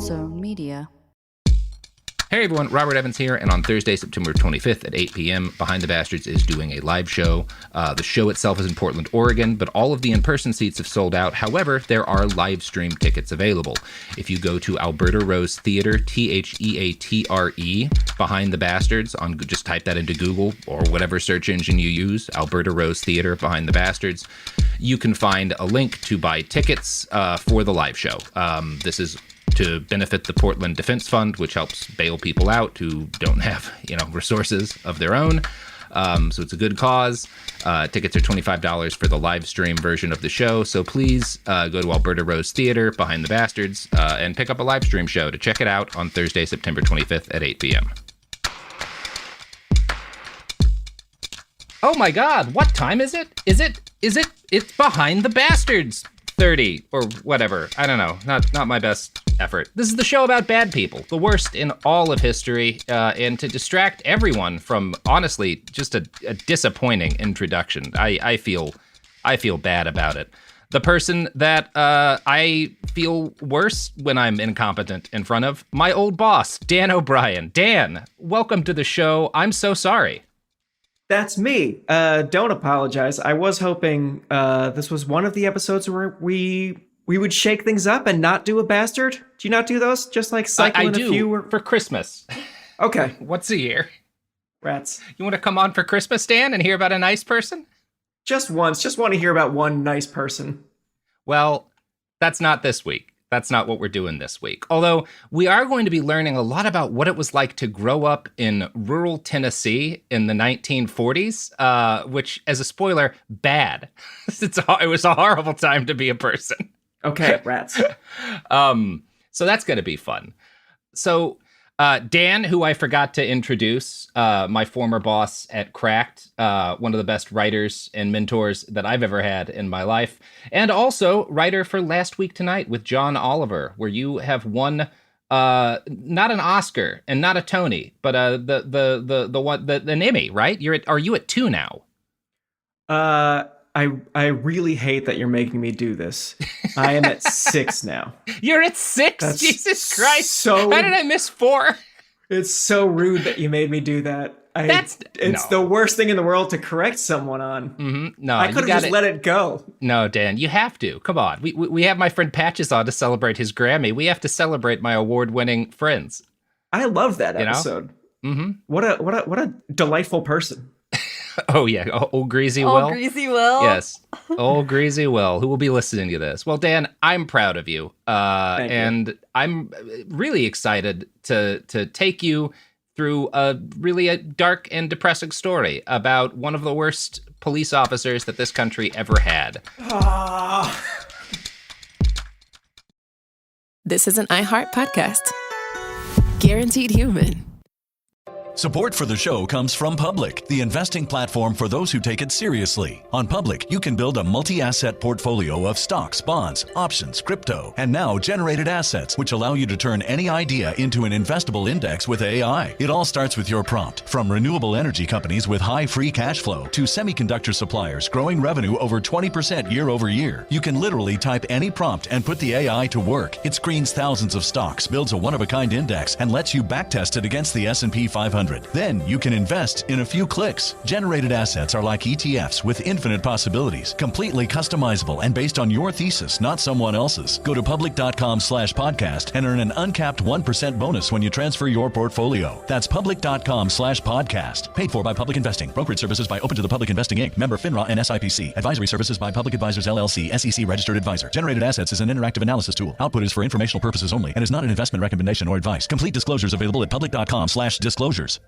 Zone Media. Hey everyone, Robert Evans here, and on Thursday, September 25th at 8 p.m., Behind the Bastards is doing a live show. The show itself is in Portland, Oregon, but all of the in-person seats have sold out. However, there are live stream tickets available. If you go to Alberta Rose Theatre, Theatre, Behind the Bastards, just type that into Google or whatever search engine you use, Alberta Rose Theatre, Behind the Bastards, you can find a link to buy tickets for the live show. This is to benefit the Portland Defense Fund, which helps bail people out who don't have, resources of their own. So it's a good cause. Tickets are $25 for the live stream version of the show. So please go to Alberta Rose Theatre, Behind the Bastards, and pick up a live stream show to check it out on Thursday, September 25th at 8 p.m. Oh my God, what time is it? It's Behind the Bastards 30 or whatever. I don't know. Not my best effort. This is the show about bad people, the worst in all of history, and to distract everyone from, honestly, just a disappointing introduction. I feel bad about it. The person that I feel worse when I'm incompetent in front of, my old boss, Dan O'Brien. Dan, welcome to the show. I'm so sorry. That's me. Don't apologize. I was hoping this was one of the episodes where we would shake things up and not do a bastard. Do you not do those? Just like cycle in a few? I do, for Christmas. Okay. Once a year. Rats. You want to come on for Christmas, Dan, and hear about a nice person? Just once. Just want to hear about one nice person. Well, that's not this week. That's not what we're doing this week. Although we are going to be learning a lot about what it was like to grow up in rural Tennessee in the 1940s, which, as a spoiler, bad. It was a horrible time to be a person. Okay, rats. So that's going to be fun. So Dan, who I forgot to introduce, my former boss at Cracked, one of the best writers and mentors that I've ever had in my life, and also writer for Last Week Tonight with John Oliver, where you have won not an Oscar and not a Tony, but an Emmy, right? Are you at 2 now? I really hate that you're making me do this. I am at 6 now. You're at 6? That's Jesus Christ. So, how did I miss 4? It's so rude that you made me do that. It's the worst thing in the world to correct someone on. Mm-hmm. No, I could have just let it go. No, Dan, you have to. Come on. We have my friend Patches on to celebrate his Grammy. We have to celebrate my award-winning friends. I love that episode. Mm-hmm. What a delightful person. Oh, yeah. Old Greasy Will. Old Greasy Will. Yes. Old Greasy Will, who will be listening to this. Well, Dan, I'm proud of you. Thank you. I'm really excited to take you through a dark and depressing story about one of the worst police officers that this country ever had. This is an iHeart podcast. Guaranteed human. Support for the show comes from Public, the investing platform for those who take it seriously. On Public, you can build a multi-asset portfolio of stocks, bonds, options, crypto, and now generated assets, which allow you to turn any idea into an investable index with AI. It all starts with your prompt. From renewable energy companies with high free cash flow to semiconductor suppliers growing revenue over 20% year over year, you can literally type any prompt and put the AI to work. It screens thousands of stocks, builds a one-of-a-kind index, and lets you backtest it against the S&P 500. Then you can invest in a few clicks. Generated assets are like ETFs with infinite possibilities, completely customizable and based on your thesis, not someone else's. Go to public.com/podcast and earn an uncapped 1% bonus when you transfer your portfolio. That's public.com/podcast. Paid for by Public Investing. Brokerage services by Open to the Public Investing Inc. Member FINRA and SIPC. Advisory services by Public Advisors LLC, SEC registered advisor. Generated assets is an interactive analysis tool. Output is for informational purposes only and is not an investment recommendation or advice. Complete disclosures available at public.com/disclosures.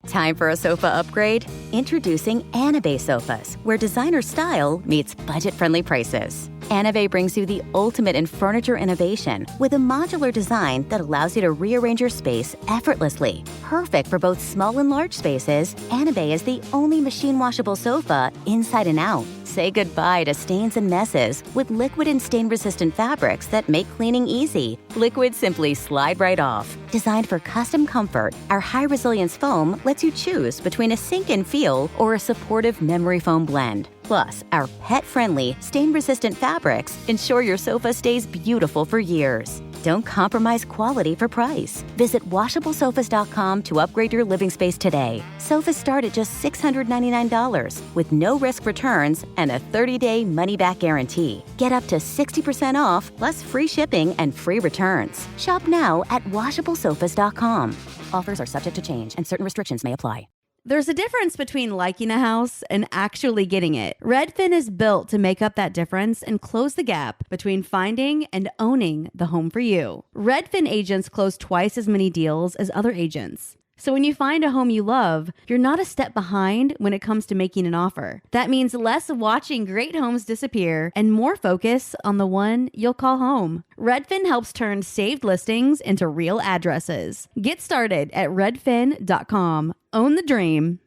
Time for a sofa upgrade? Introducing Anabay Sofas, where designer style meets budget-friendly prices. Anabay brings you the ultimate in furniture innovation with a modular design that allows you to rearrange your space effortlessly. Perfect for both small and large spaces, Anabay is the only machine-washable sofa inside and out. Say goodbye to stains and messes with liquid and stain-resistant fabrics that make cleaning easy. Liquids simply slide right off. Designed for custom comfort, our high-resilience foam lets you choose between a sink-in feel or a supportive memory foam blend. Plus, our pet-friendly, stain-resistant fabrics ensure your sofa stays beautiful for years. don't compromise quality for price. Visit WashableSofas.com to upgrade your living space today. Sofas start at just $699 with no risk returns and a 30-day money-back guarantee. Get up to 60% off, plus free shipping and free returns. Shop now at WashableSofas.com. Offers are subject to change and certain restrictions may apply. There's a difference between liking a house and actually getting it. Redfin is built to make up that difference and close the gap between finding and owning the home for you. Redfin agents close twice as many deals as other agents. So when you find a home you love, you're not a step behind when it comes to making an offer. That means less watching great homes disappear and more focus on the one you'll call home. Redfin helps turn saved listings into real addresses. Get started at redfin.com. Own the dream.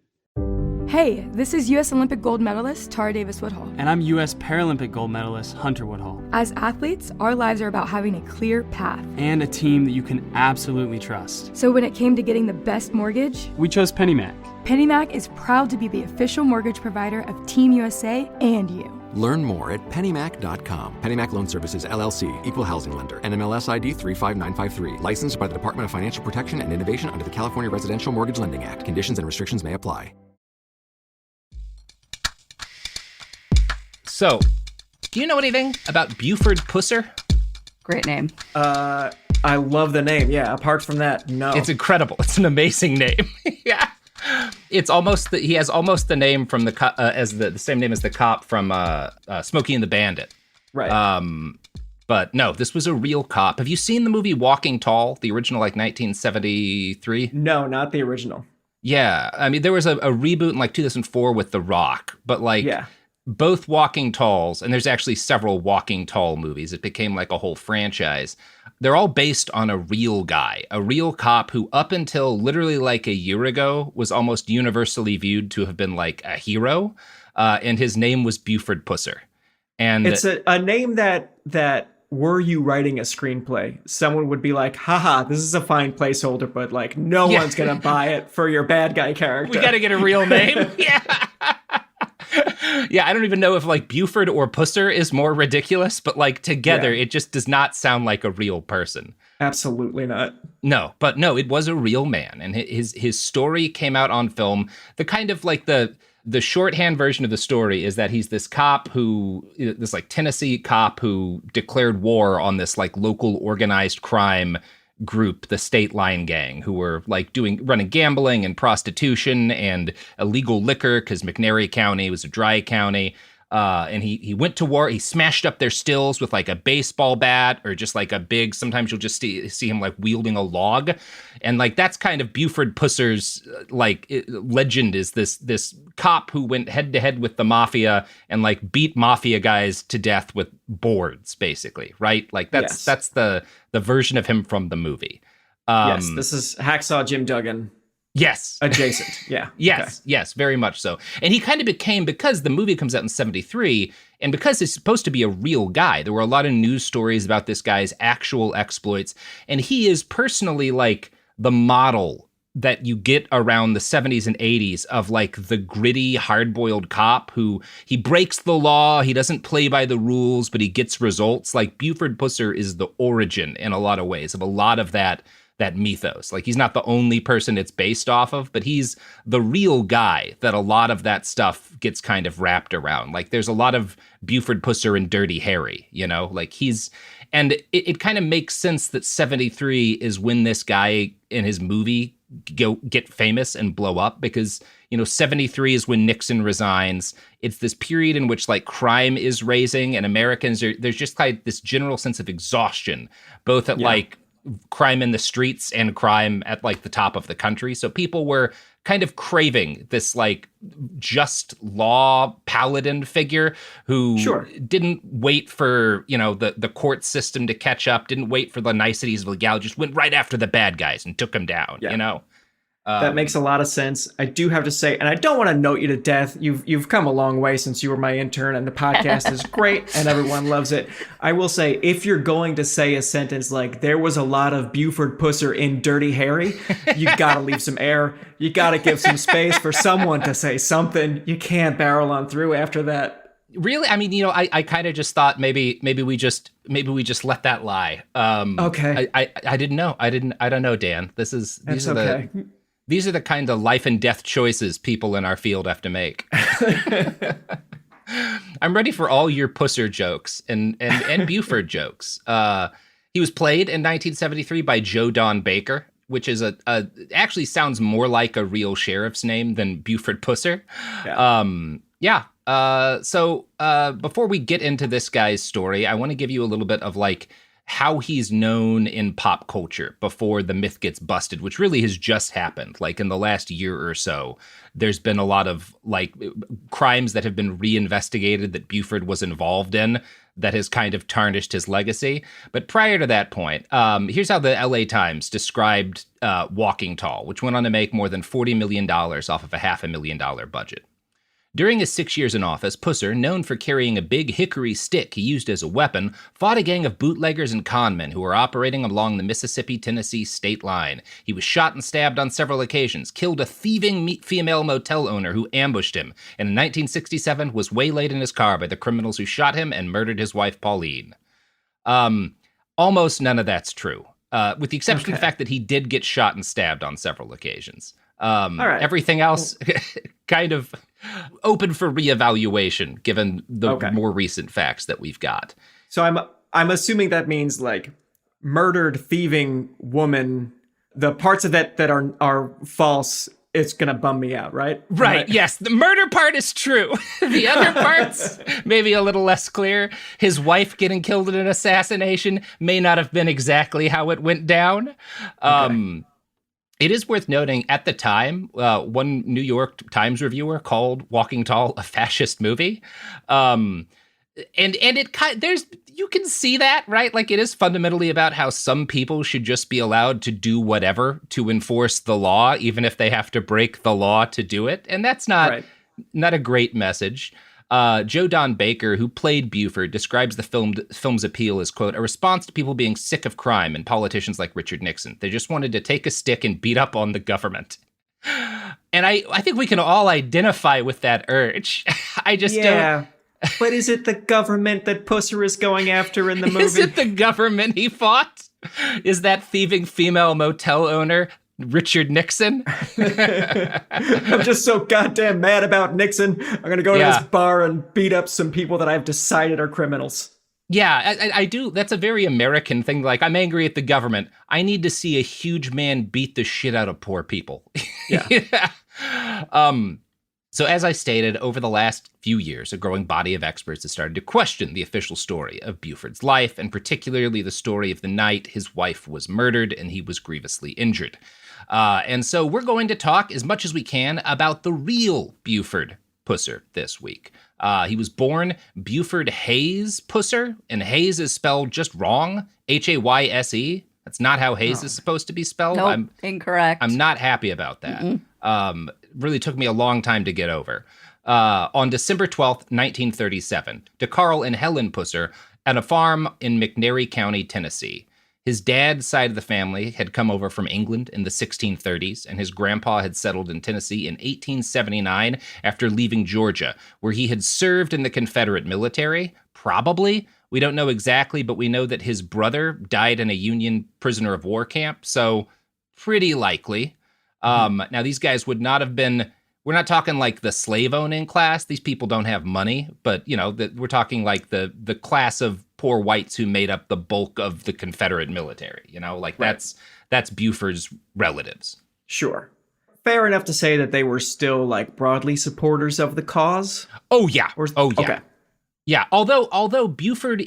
Hey, this is U.S. Olympic gold medalist Tara Davis Woodhull. And I'm U.S. Paralympic gold medalist Hunter Woodhull. As athletes, our lives are about having a clear path. And a team that you can absolutely trust. So when it came to getting the best mortgage, we chose PennyMac. PennyMac is proud to be the official mortgage provider of Team USA and you. Learn more at pennymac.com. PennyMac Loan Services, LLC, Equal Housing Lender, NMLS ID 35953. Licensed by the Department of Financial Protection and Innovation under the California Residential Mortgage Lending Act. Conditions and restrictions may apply. So, do you know anything about Buford Pusser? Great name. I love the name. Yeah, apart from that, no. It's incredible. It's an amazing name. Yeah. It's almost he has almost the name from the same name as the cop from Smokey and the Bandit. Right. But no, this was a real cop. Have you seen the movie Walking Tall, the original, like 1973? No, not the original. Yeah. I mean, there was a reboot in like 2004 with The Rock, but like both Walking Talls, and there's actually several Walking Tall movies. It became like a whole franchise. They're all based on a real guy, a real cop who up until literally like a year ago was almost universally viewed to have been like a hero. And his name was Buford Pusser. And it's a name that were you writing a screenplay, someone would be like, haha, this is a fine placeholder, but like no one's going to buy it for your bad guy character. We got to get a real name. Yeah. Yeah, I don't even know if like Buford or Pusser is more ridiculous, but like together, it just does not sound like a real person. Absolutely not. No, but no, it was a real man. And his story came out on film. The kind of like the shorthand version of the story is that he's this cop this like Tennessee cop who declared war on this like local organized crime group, the State Line Gang, who were like running gambling and prostitution and illegal liquor because McNairy County was a dry county. And he went to war. He smashed up their stills with like a baseball bat or just like a big, sometimes you'll just see him like wielding a log. And like, that's kind of Buford Pusser's legend, is this cop who went head to head with the mafia and like beat mafia guys to death with boards, basically. Right. Like that's the version of him from the movie. Yes. This is Hacksaw Jim Duggan. Yes. Adjacent. Yeah. Yes. Okay. Yes. Very much so. And he kind of became, because the movie comes out in 1973, and because he's supposed to be a real guy, there were a lot of news stories about this guy's actual exploits. And he is personally like the model that you get around the 70s and 80s of like the gritty, hard-boiled cop who he breaks the law, he doesn't play by the rules, but he gets results. Like Buford Pusser is the origin in a lot of ways of a lot of that mythos. Like he's not the only person it's based off of, but he's the real guy that a lot of that stuff gets kind of wrapped around. Like there's a lot of Buford Pusser and Dirty Harry, you know, like and it kind of makes sense that 73 is when this guy in his movie get famous and blow up, because, you know, 73 is when Nixon resigns. It's this period in which like crime is raising and Americans there's just like this general sense of exhaustion, both at like crime in the streets and crime at like the top of the country. So people were kind of craving this like just law paladin figure who didn't wait for, you know, the court system to catch up, didn't wait for the niceties of legality, just went right after the bad guys and took them down, you know? That makes a lot of sense. I do have to say, and I don't want to note you to death. You've come a long way since you were my intern, and the podcast is great, and everyone loves it. I will say, if you're going to say a sentence like "there was a lot of Buford Pusser in Dirty Harry," you got to leave some air. You got to give some space for someone to say something. You can't barrel on through after that. Really? I mean, I kind of just thought maybe we just let that lie. Okay. I didn't know. I don't know, Dan. These are the kind of life and death choices people in our field have to make. I'm ready for all your Pusser jokes and Buford jokes. He was played in 1973 by Joe Don Baker, which is actually sounds more like a real sheriff's name than Buford Pusser. Yeah. So before we get into this guy's story, I want to give you a little bit of like how he's known in pop culture before the myth gets busted, which really has just happened. Like in the last year or so, there's been a lot of like crimes that have been reinvestigated that Buford was involved in that has kind of tarnished his legacy. But prior to that point, here's how the LA Times described Walking Tall, which went on to make more than $40 million off of a $500,000 budget. During his 6 years in office, Pusser, known for carrying a big hickory stick he used as a weapon, fought a gang of bootleggers and conmen who were operating along the Mississippi-Tennessee state line. He was shot and stabbed on several occasions, killed a thieving female motel owner who ambushed him, and in 1967 was waylaid in his car by the criminals who shot him and murdered his wife, Pauline. Almost none of that's true, with the exception of the fact that he did get shot and stabbed on several occasions. All right. Everything else kind of open for reevaluation given the more recent facts that we've got. So I'm assuming that means like murdered, thieving woman. The parts of that are false. It's gonna bum me out, right? Right. Yes, the murder part is true. The other parts maybe a little less clear. His wife getting killed in an assassination may not have been exactly how it went down. It is worth noting, at the time, one New York Times reviewer called Walking Tall a fascist movie, and there's you can see that, right? Like it is fundamentally about how some people should just be allowed to do whatever to enforce the law, even if they have to break the law to do it, and that's not a great message. Joe Don Baker, who played Buford, describes the film's appeal as, quote, a response to people being sick of crime and politicians like Richard Nixon. They just wanted to take a stick and beat up on the government. And I think we can all identify with that urge. I just don't. But is it the government that Pusser is going after in the movie? Is it the government he fought? Is that thieving female motel owner Richard Nixon? I'm just so goddamn mad about Nixon. I'm going to go to this bar and beat up some people that I've decided are criminals. Yeah, I do. That's a very American thing. Like, I'm angry at the government. I need to see a huge man beat the shit out of poor people. Yeah. So as I stated, over the last few years, a growing body of experts has started to question the official story of Buford's life, and particularly the story of the night his wife was murdered and he was grievously injured. And so we're going to talk as much as we can about the real Buford Pusser this week. He was born Buford Hayes Pusser, and Hayes is spelled just wrong, Hayse. That's not how Hayes is supposed to be spelled. Nope, incorrect. I'm not happy about that. Really took me a long time to get over. On December 12th, 1937, to Carl and Helen Pusser at a farm in McNairy County, Tennessee. His dad's side of the family had come over from England in the 1630s, and his grandpa had settled in Tennessee in 1879 after leaving Georgia, where he had served in the Confederate military, probably. We don't know exactly, but we know that his brother died in a Union prisoner of war camp, so pretty likely. Now, these guys would not have been, we're not talking like the slave-owning class. These people don't have money, but, we're talking like the class of poor whites who made up the bulk of the Confederate military, that's Buford's relatives. Sure. Fair enough to say that they were still like broadly supporters of the cause? Oh, yeah. Okay. Yeah, although Buford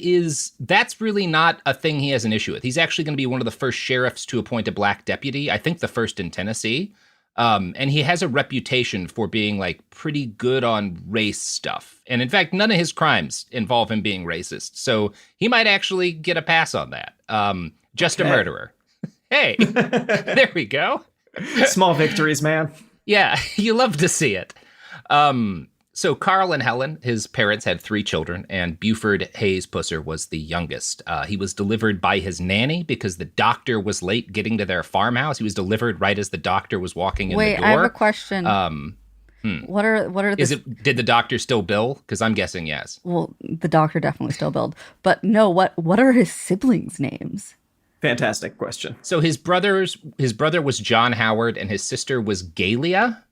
that's really not a thing he has an issue with. He's actually going to be one of the first sheriffs to appoint a black deputy, I think the first in Tennessee. And he has a reputation for being like pretty good on race stuff. And in fact, none of his crimes involve him being racist. So he might actually get a pass on that. Just a murderer. Hey, there we go. Small victories, man. Yeah, you love to see it. So Carl and Helen, his parents, had 3 children, and Buford Hayes Pusser was the youngest. He was delivered by his nanny because the doctor was late getting to their farmhouse. He was delivered right as the doctor was walking in the door. Wait, I have a question. What are the... Did the doctor still bill? Because I'm guessing yes. Well, the doctor definitely still billed. But no, what are his siblings' names? Fantastic question. So his brother was John Howard and his sister was Galia.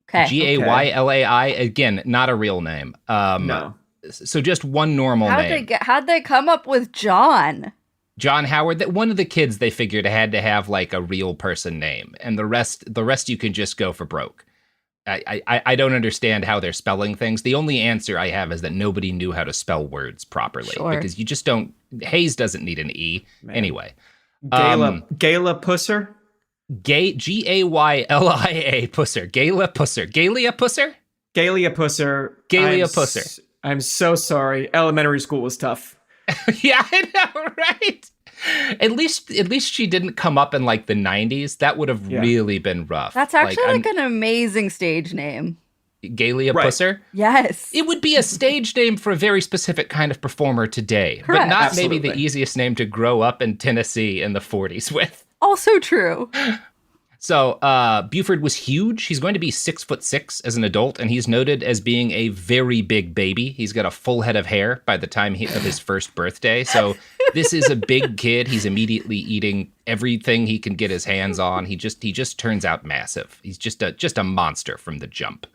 Okay. Gaylai. Again, not a real name. No. So just one normal name. How'd they come up with John? John Howard. That one of the kids they figured had to have like a real person name, and the rest you can just go for broke. I don't understand how they're spelling things. The only answer I have is that nobody knew how to spell words properly because you just don't. Hayes doesn't need an E anyway. Gala Pusser. Gaylia Pusser. Galia Pusser. Galia Pusser. Galia Pusser. Galia Pusser. I'm so sorry. Elementary school was tough. Yeah, I know, right? At least she didn't come up in like the 90s. That would have really been rough. That's actually like an amazing stage name. Galia Pusser? Yes. It would be a stage name for a very specific kind of performer today. Correct. But not Absolutely. maybe the easiest name to grow up in Tennessee in the 40s with. Also true. So Buford was huge. He's going to be 6'6" as an adult, and he's noted as being a very big baby. He's got a full head of hair by the time of his first birthday. So this is a big kid. He's immediately eating everything he can get his hands on. He just turns out massive. He's just a monster from the jump.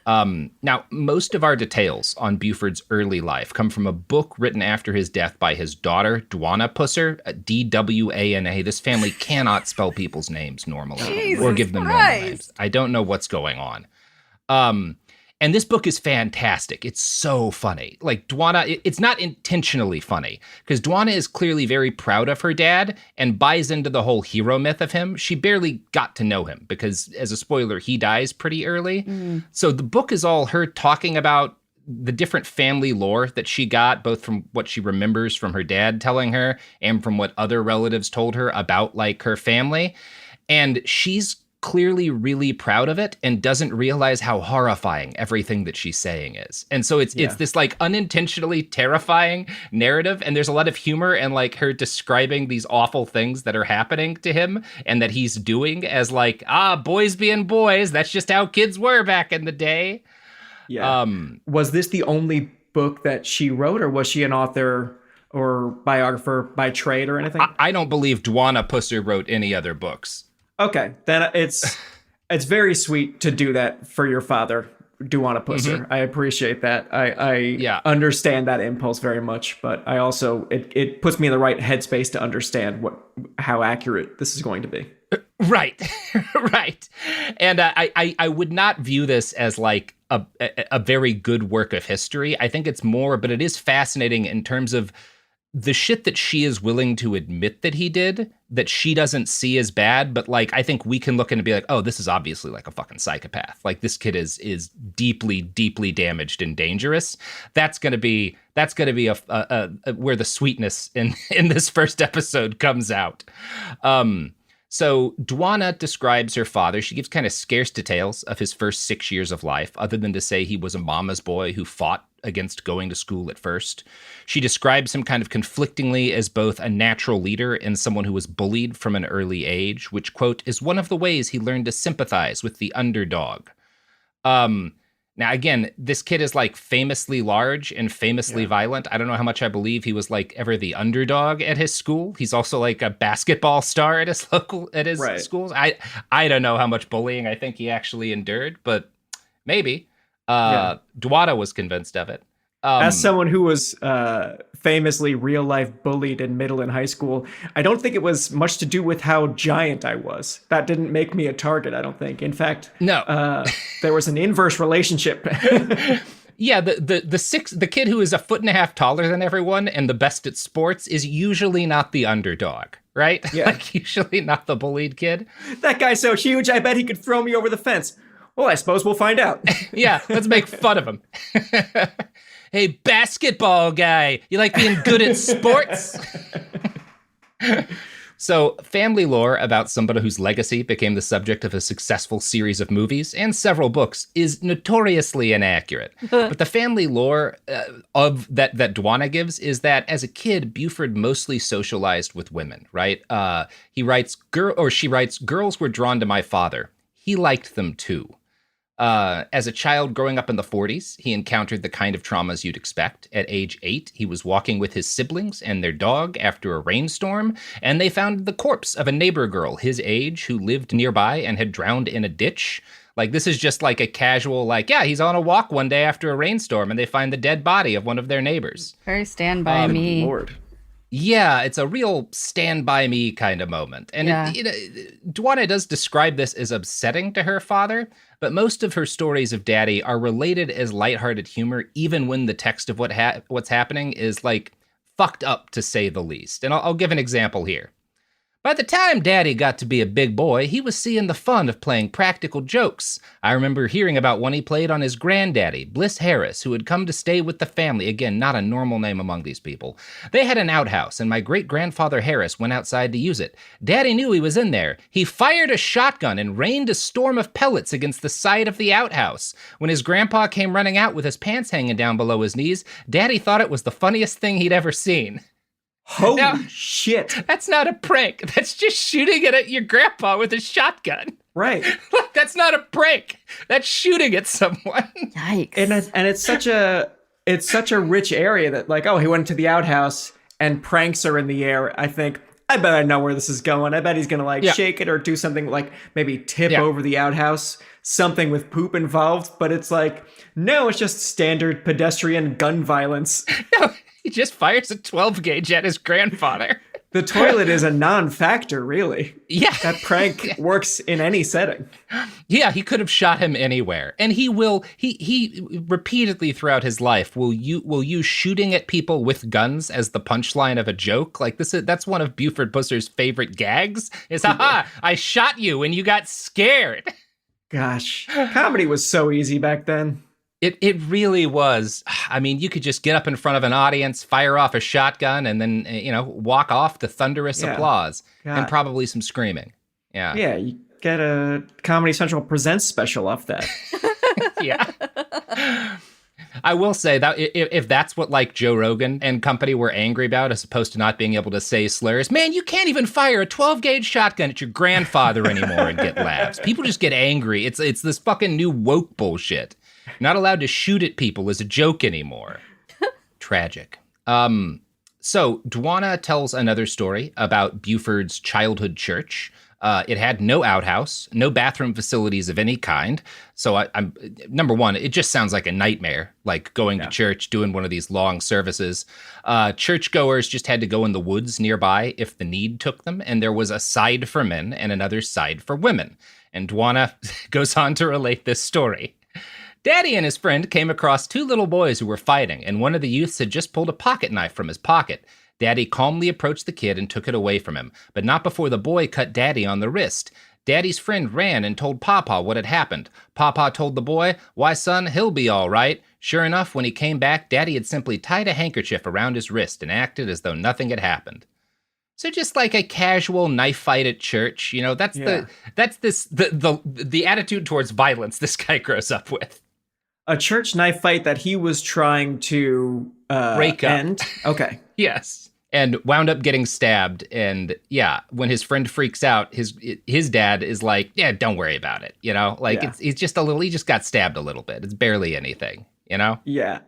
Now, most of our details on Buford's early life come from a book written after his death by his daughter, Dwana Pusser, Dwana. This family cannot spell people's names normally or give them normal names. I don't know what's going on. And this book is fantastic. It's so funny. Like Dwana, it's not intentionally funny because Dwana is clearly very proud of her dad and buys into the whole hero myth of him. She barely got to know him because, as a spoiler, he dies pretty early. So the book is all her talking about the different family lore that she got, both from what she remembers from her dad telling her and from what other relatives told her about like her family. And she's clearly really proud of it and doesn't realize how horrifying everything that she's saying is. And so it's this like unintentionally terrifying narrative, and there's a lot of humor and like her describing these awful things that are happening to him and that he's doing as like, boys being boys, that's just how kids were back in the day. Yeah. Was this the only book that she wrote, or was she an author or biographer by trade or anything? I don't believe Dwana Pusser wrote any other books. Okay, then it's very sweet to do that for your father, Dwana Pusser. Mm-hmm. I appreciate that. I understand that impulse very much, but I also it puts me in the right headspace to understand how accurate this is going to be. Right, right. And I would not view this as like a very good work of history. I think it's more, but it is fascinating in terms of the shit that she is willing to admit that he did, that she doesn't see as bad, but like I think we can look and be like, oh, this is obviously like a fucking psychopath. Like this kid is deeply, deeply damaged and dangerous. That's gonna be a where the sweetness in this first episode comes out. So Dwana describes her father. She gives kind of scarce details of his first 6 years of life, other than to say he was a mama's boy who fought against going to school at first. She describes him kind of conflictingly as both a natural leader and someone who was bullied from an early age, which, quote, is one of the ways he learned to sympathize with the underdog. Now, again, this kid is like famously large and famously violent. I don't know how much I believe he was like ever the underdog at his school. He's also like a basketball star at his schools. I don't know how much bullying I think he actually endured, but maybe. Dwana was convinced of it. As someone who was famously real life bullied in middle and high school, I don't think it was much to do with how giant I was. That didn't make me a target, I don't think. In fact, no. There was an inverse relationship. Yeah, the kid who is a foot and a half taller than everyone and the best at sports is usually not the underdog, right? Yeah. Like usually not the bullied kid. That guy's so huge, I bet he could throw me over the fence. Well, I suppose we'll find out. Yeah, let's make fun of him. Hey, basketball guy, you like being good at sports? So, family lore about somebody whose legacy became the subject of a successful series of movies and several books is notoriously inaccurate. But the family lore of that Dwana gives is that as a kid, Buford mostly socialized with women, right? She writes, girls were drawn to my father. He liked them too. As a child growing up in the 40s, he encountered the kind of traumas you'd expect. At age 8, he was walking with his siblings and their dog after a rainstorm, and they found the corpse of a neighbor girl his age who lived nearby and had drowned in a ditch. Like, this is just like a casual, like, yeah, he's on a walk one day after a rainstorm, and they find the dead body of one of their neighbors. Very Stand By Me. Lord. Yeah, it's a real Stand By Me kind of moment. And Dwana does describe this as upsetting to her father, but most of her stories of Daddy are related as lighthearted humor, even when the text of what's happening is, like, fucked up, to say the least. And I'll give an example here. By the time Daddy got to be a big boy, he was seeing the fun of playing practical jokes. I remember hearing about one he played on his granddaddy, Bliss Harris, who had come to stay with the family. Again, not a normal name among these people. They had an outhouse, and my great-grandfather Harris went outside to use it. Daddy knew he was in there. He fired a shotgun and rained a storm of pellets against the side of the outhouse. When his grandpa came running out with his pants hanging down below his knees, Daddy thought it was the funniest thing he'd ever seen. Holy shit. That's not a prank. That's just shooting it at your grandpa with a shotgun. Right. That's not a prank. That's shooting at someone. Yikes. And it's such a rich area that, like, oh, he went to the outhouse and pranks are in the air. I think, I bet I know where this is going. I bet he's going to shake it or do something like maybe tip over the outhouse, something with poop involved. But it's like, no, it's just standard pedestrian gun violence. No. He just fires a 12 gauge at his grandfather. The toilet is a non-factor, really. Yeah. That prank works in any setting. Yeah, he could have shot him anywhere. And he repeatedly throughout his life will use shooting at people with guns as the punchline of a joke. Like, that's one of Buford Pusser's favorite gags is, haha, I shot you and you got scared. Gosh, comedy was so easy back then. It really was. I mean, you could just get up in front of an audience, fire off a shotgun, and then, walk off to thunderous applause and probably some screaming. Yeah. Yeah, you get a Comedy Central Presents special off that. Yeah. I will say that if that's what, like, Joe Rogan and company were angry about, as opposed to not being able to say slurs, man, you can't even fire a 12-gauge shotgun at your grandfather anymore and get laughs. People just get angry. It's this fucking new woke bullshit. Not allowed to shoot at people as a joke anymore. Tragic. So Dwana tells another story about Buford's childhood church. It had no outhouse, no bathroom facilities of any kind. So I'm number one, it just sounds like a nightmare, like going to church, doing one of these long services. Churchgoers just had to go in the woods nearby if the need took them. And there was a side for men and another side for women. And Dwana goes on to relate this story. Daddy and his friend came across two little boys who were fighting, and one of the youths had just pulled a pocket knife from his pocket. Daddy calmly approached the kid and took it away from him, but not before the boy cut Daddy on the wrist. Daddy's friend ran and told Papa what had happened. Papa told the boy, "Why, son, he'll be all right." Sure enough, when he came back, Daddy had simply tied a handkerchief around his wrist and acted as though nothing had happened. So just like a casual knife fight at church, that's the attitude towards violence this guy grows up with. A church knife fight that he was trying to break up. End. Okay. Yes. And wound up getting stabbed. And yeah, when his friend freaks out, his dad is like, yeah, don't worry about it. It's just he just got stabbed a little bit. It's barely anything, Yeah.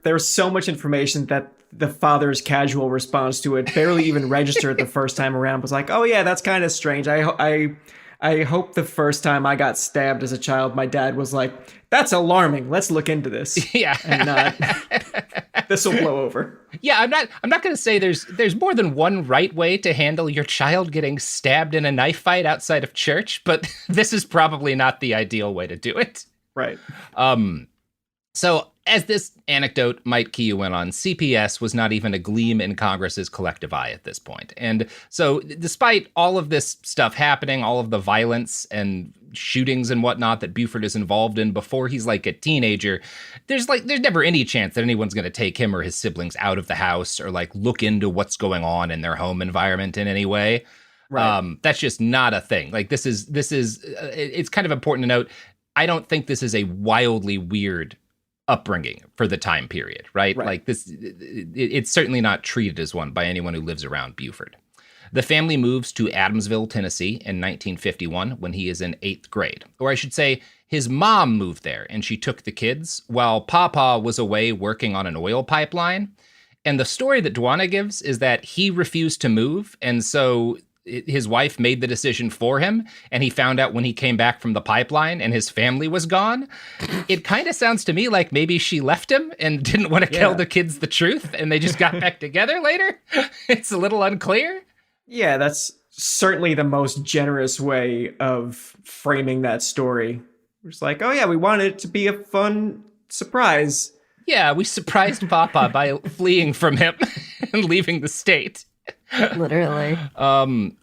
There's so much information that the father's casual response to it barely even registered the first time around. Was like, oh yeah, that's kind of strange. I hope the first time I got stabbed as a child, my dad was like, that's alarming. Let's look into this. Yeah. And not, this will blow over. Yeah, I'm not going to say there's more than one right way to handle your child getting stabbed in a knife fight outside of church, but this is probably not the ideal way to do it. Right. So as this anecdote might key you in on, CPS was not even a gleam in Congress's collective eye at this point. And so despite all of this stuff happening, all of the violence and shootings and whatnot that Buford is involved in before he's like a teenager, there's never any chance that anyone's going to take him or his siblings out of the house or like look into what's going on in their home environment in any way. Right. That's just not a thing. Like this is it's kind of important to note. I don't think this is a wildly weird upbringing for the time period, right? Like this, it's certainly not treated as one by anyone who lives around Buford. The family moves to Adamsville, Tennessee in 1951 when he is in 8th grade. Or I should say, His mom moved there, and she took the kids while Papa was away working on an oil pipeline. And the story that Dwana gives is that he refused to move, and so his wife made the decision for him, and he found out when he came back from the pipeline and his family was gone. It kind of sounds to me like maybe she left him and didn't want to tell the kids the truth, and they just got back together later. It's a little unclear. Yeah, that's certainly the most generous way of framing that story. It's like, oh yeah, we wanted it to be a fun surprise. Yeah, we surprised Papa by fleeing from him and leaving the state. Literally.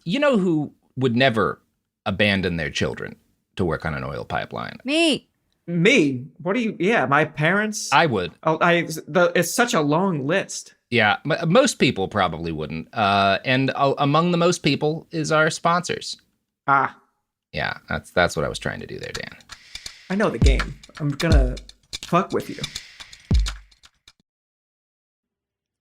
You know who would never abandon their children to work on an oil pipeline? Me. What do you? Yeah, my parents. I would. It's such a long list. Yeah, most people probably wouldn't. And among the most people is our sponsors. Ah. Yeah, that's what I was trying to do there, Dan. I know the game. I'm gonna fuck with you.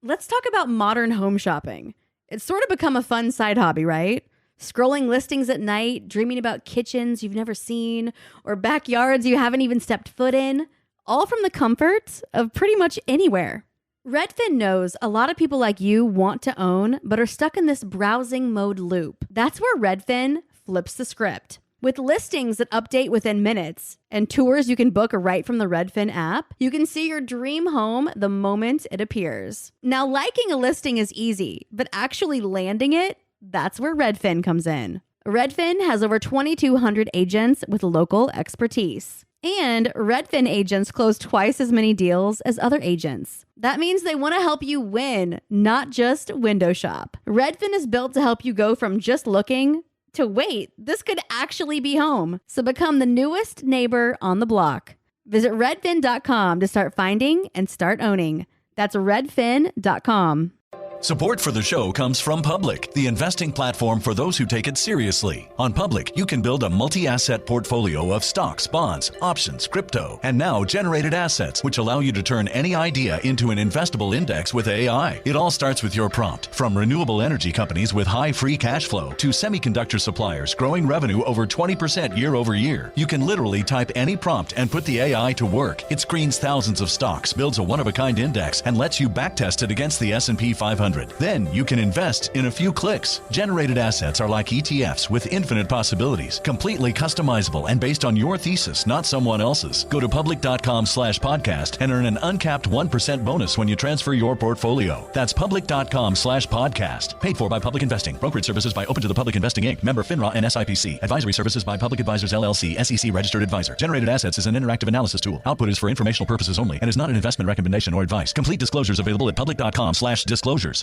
Let's talk about modern home shopping. It's sort of become a fun side hobby, right? Scrolling listings at night, dreaming about kitchens you've never seen, or backyards you haven't even stepped foot in, all from the comfort of pretty much anywhere. Redfin knows a lot of people like you want to own, but are stuck in this browsing mode loop. That's where Redfin flips the script. With listings that update within minutes and tours you can book right from the Redfin app, you can see your dream home the moment it appears. Now, liking a listing is easy, but actually landing it, that's where Redfin comes in. Redfin has over 2,200 agents with local expertise. And Redfin agents close twice as many deals as other agents. That means they want to help you win, not just window shop. Redfin is built to help you go from just looking to wait, this could actually be home. So become the newest neighbor on the block. Visit redfin.com to start finding and start owning. That's redfin.com. Support for the show comes from Public, the investing platform for those who take it seriously. On Public, you can build a multi-asset portfolio of stocks, bonds, options, crypto, and now generated assets, which allow you to turn any idea into an investable index with AI. It all starts with your prompt. From renewable energy companies with high free cash flow to semiconductor suppliers growing revenue over 20% year over year, you can literally type any prompt and put the AI to work. It screens thousands of stocks, builds a one-of-a-kind index, and lets you backtest it against the S&P 500. Then you can invest in a few clicks. Generated assets are like ETFs with infinite possibilities, completely customizable and based on your thesis, not someone else's. Go to public.com/podcast and earn an uncapped 1% bonus when you transfer your portfolio. That's public.com/podcast. Paid for by Public Investing. Brokerage services by Open to the Public Investing Inc. Member FINRA and SIPC. Advisory services by Public Advisors LLC, SEC registered advisor. Generated assets is an interactive analysis tool. Output is for informational purposes only and is not an investment recommendation or advice. Complete disclosures available at public.com/disclosures.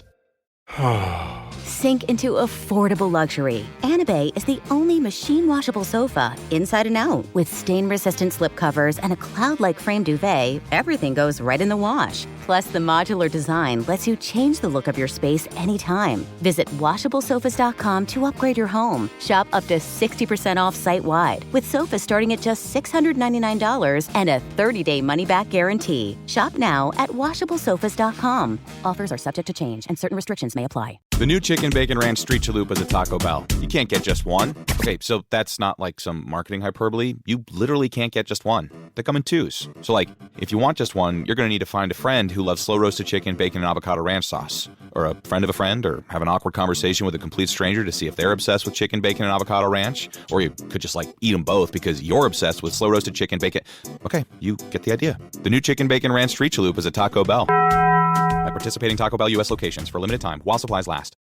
Sink into affordable luxury. Anabe is the only machine washable sofa, inside and out. With stain-resistant slip covers and a cloud-like frame duvet, everything goes right in the wash. Plus, the modular design lets you change the look of your space anytime. Visit WashableSofas.com to upgrade your home. Shop up to 60% off site-wide, with sofas starting at just $699 and a 30-day money-back guarantee. Shop now at WashableSofas.com. Offers are subject to change, and certain restrictions may apply. The new Chicken Bacon Ranch Street Chalupa is at Taco Bell. You can't get just one. Okay, so that's not like some marketing hyperbole. You literally can't get just one. They come in twos. So like, if you want just one, you're going to need to find a friend who loves slow roasted chicken, bacon, and avocado ranch sauce. Or a friend of a friend, or have an awkward conversation with a complete stranger to see if they're obsessed with chicken, bacon, and avocado ranch. Or you could just like eat them both because you're obsessed with slow roasted chicken, bacon. Okay, you get the idea. The new Chicken Bacon Ranch Street Chalupa is at Taco Bell. At participating Taco Bell U.S. locations for a limited time while supplies last.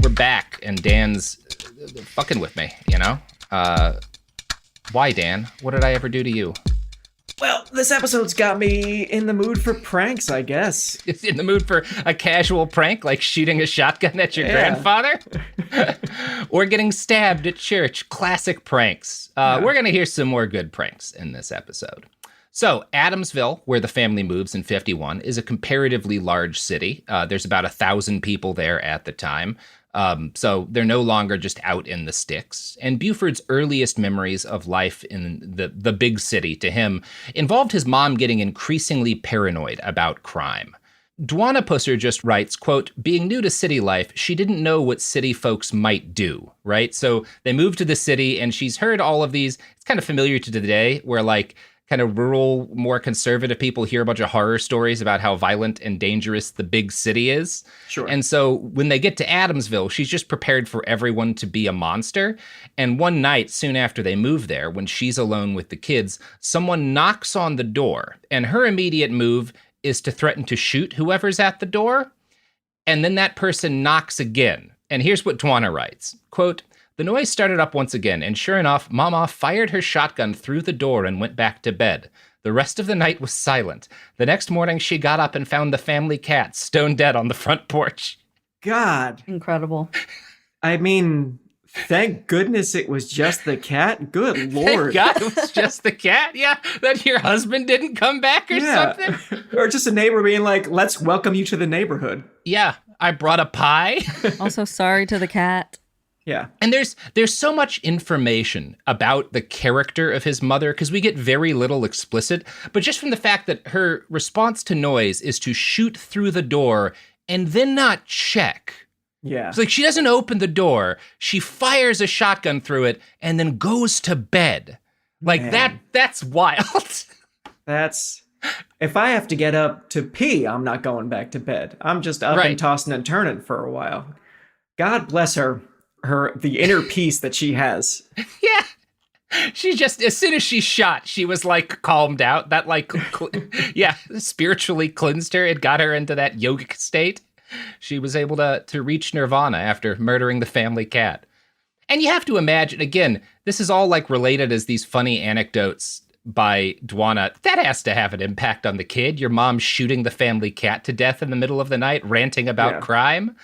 We're back, and Dan's fucking with me, you know? Why, Dan? What did I ever do to you? Well, this episode's got me in the mood for pranks, I guess. It's in the mood for a casual prank, like shooting a shotgun at your grandfather? Or getting stabbed at church. Classic pranks. We're going to hear some more good pranks in this episode. So, Adamsville, where the family moves in 51, is a comparatively large city. There's about 1,000 people there at the time. So they're no longer just out in the sticks. And Buford's earliest memories of life in the big city to him involved his mom getting increasingly paranoid about crime. Dwana Pusser just writes, quote, being new to city life, she didn't know what city folks might do, right? So they moved to the city and she's heard all of these. It's kind of familiar to today where like kind of rural, more conservative people hear a bunch of horror stories about how violent and dangerous the big city is. Sure. And so when they get to Adamsville, she's just prepared for everyone to be a monster. And one night, soon after they move there, when she's alone with the kids, someone knocks on the door. And her immediate move is to threaten to shoot whoever's at the door. And then that person knocks again. And here's what Dwana writes, quote, the noise started up once again, and sure enough, Mama fired her shotgun through the door and went back to bed. The rest of the night was silent. The next morning, she got up and found the family cat stone dead on the front porch. God. Incredible. I mean, thank goodness it was just the cat. Good Lord. Thank God it was just the cat? Yeah, that your husband didn't come back or something? Or just a neighbor being like, let's welcome you to the neighborhood. Yeah, I brought a pie. Also, sorry to the cat. Yeah. And there's so much information about the character of his mother because we get very little explicit, but just from the fact that her response to noise is to shoot through the door and then not check. Yeah. It's like she doesn't open the door, she fires a shotgun through it and then goes to bed. Like that's wild. That's if I have to get up to pee, I'm not going back to bed. I'm just up and tossing and turning for a while. God bless her. The inner peace that she has. Yeah. She just, as soon as she shot, she was like calmed out. That like, spiritually cleansed her. It got her into that yogic state. She was able to reach nirvana after murdering the family cat. And you have to imagine, again, this is all like related as these funny anecdotes by Dwana. That has to have an impact on the kid. Your mom shooting the family cat to death in the middle of the night, ranting about crime.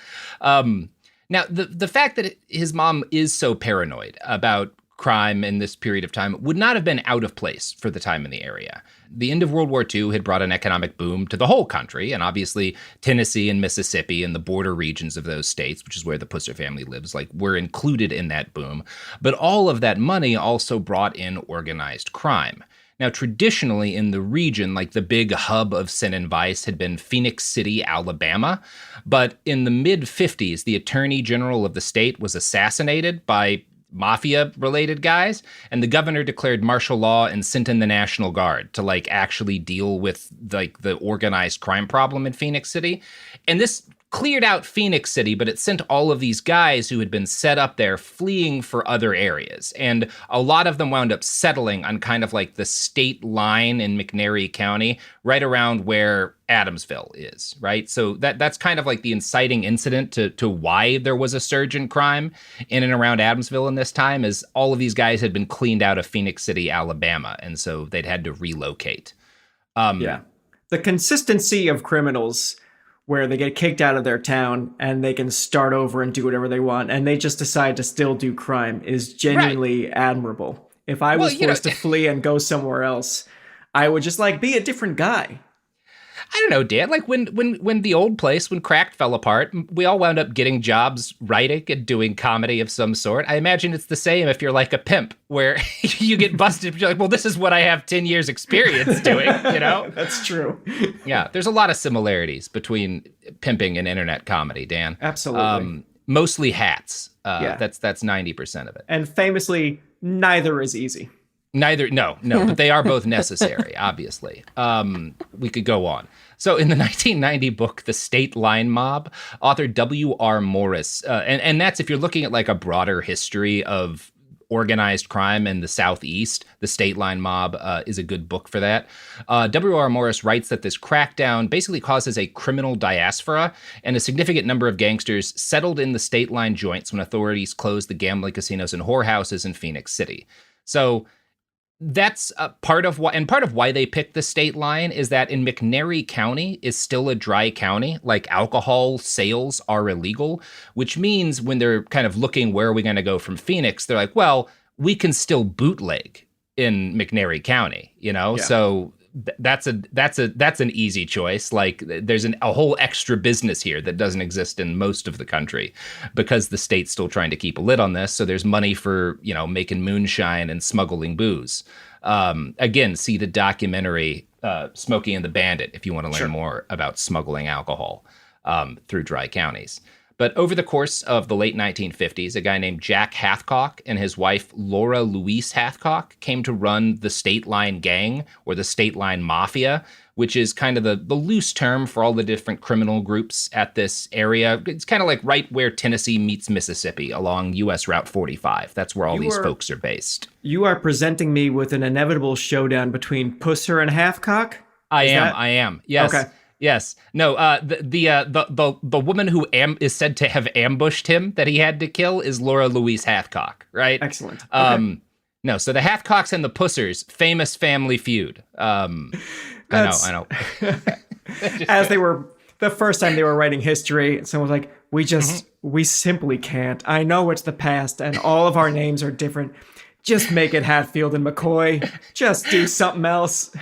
Now, the fact that his mom is so paranoid about crime in this period of time would not have been out of place for the time in the area. The end of World War II had brought an economic boom to the whole country, and obviously Tennessee and Mississippi and the border regions of those states, which is where the Pusser family lives, like were included in that boom. But all of that money also brought in organized crime. Now, traditionally in the region, like the big hub of sin and vice had been Phoenix City, Alabama. But in the mid-50s, the attorney general of the state was assassinated by mafia-related guys, and the governor declared martial law and sent in the National Guard to like actually deal with like the organized crime problem in Phoenix City. And this cleared out Phoenix City, but it sent all of these guys who had been set up there fleeing for other areas. And a lot of them wound up settling on kind of like the state line in McNairy County, right around where Adamsville is, right? So that's kind of like the inciting incident to why there was a surge in crime in and around Adamsville in this time, is all of these guys had been cleaned out of Phoenix City, Alabama, and so they'd had to relocate. The consistency of criminals where they get kicked out of their town and they can start over and do whatever they want, and they just decide to still do crime is genuinely admirable. If I was forced to flee and go somewhere else, I would just like be a different guy. I don't know, Dan. Like when the old place, when Cracked fell apart, we all wound up getting jobs writing and doing comedy of some sort. I imagine it's the same if you're like a pimp, where you get busted. You're like, well, this is what I have 10 years experience doing, you know? That's true. Yeah, there's a lot of similarities between pimping and internet comedy, Dan. Absolutely. Mostly hats. That's 90% of it. And famously, neither is easy. No, but they are both necessary, obviously. We could go on. So in the 1990 book, The State Line Mob, author W.R. Morris, and that's if you're looking at like a broader history of organized crime in the Southeast, The State Line Mob is a good book for that. W.R. Morris writes that this crackdown basically causes a criminal diaspora, and a significant number of gangsters settled in the state line joints when authorities closed the gambling casinos and whorehouses in Phoenix City. So that's part of why they picked the state line is that in McNairy County is still a dry county. Like alcohol sales are illegal, which means when they're kind of looking where are we going to go from Phoenix, they're like, well, we can still bootleg in McNairy County, you know? Yeah. So that's an easy choice. Like there's a whole extra business here that doesn't exist in most of the country because the state's still trying to keep a lid on this. So there's money for, making moonshine and smuggling booze. Again, see the documentary Smokey and the Bandit if you want to learn more about smuggling alcohol through dry counties. But over the course of the late 1950s, a guy named Jack Hathcock and his wife, Laura Louise Hathcock, came to run the State Line Gang, or the State Line Mafia, which is kind of the loose term for all the different criminal groups at this area. It's kind of like right where Tennessee meets Mississippi along U.S. Route 45. That's where all these folks are based. You are presenting me with an inevitable showdown between Pusser and Hathcock? I am. Yes. Okay. Yes. No. The woman who is said to have ambushed him that he had to kill is Laura Louise Hathcock. Right. Excellent. Okay. No. So the Hathcocks and the Pussers, famous family feud. I know. As they were the first time they were writing history, someone was like, we simply can't. I know it's the past, and all of our names are different. Just make it Hatfield and McCoy. Just do something else.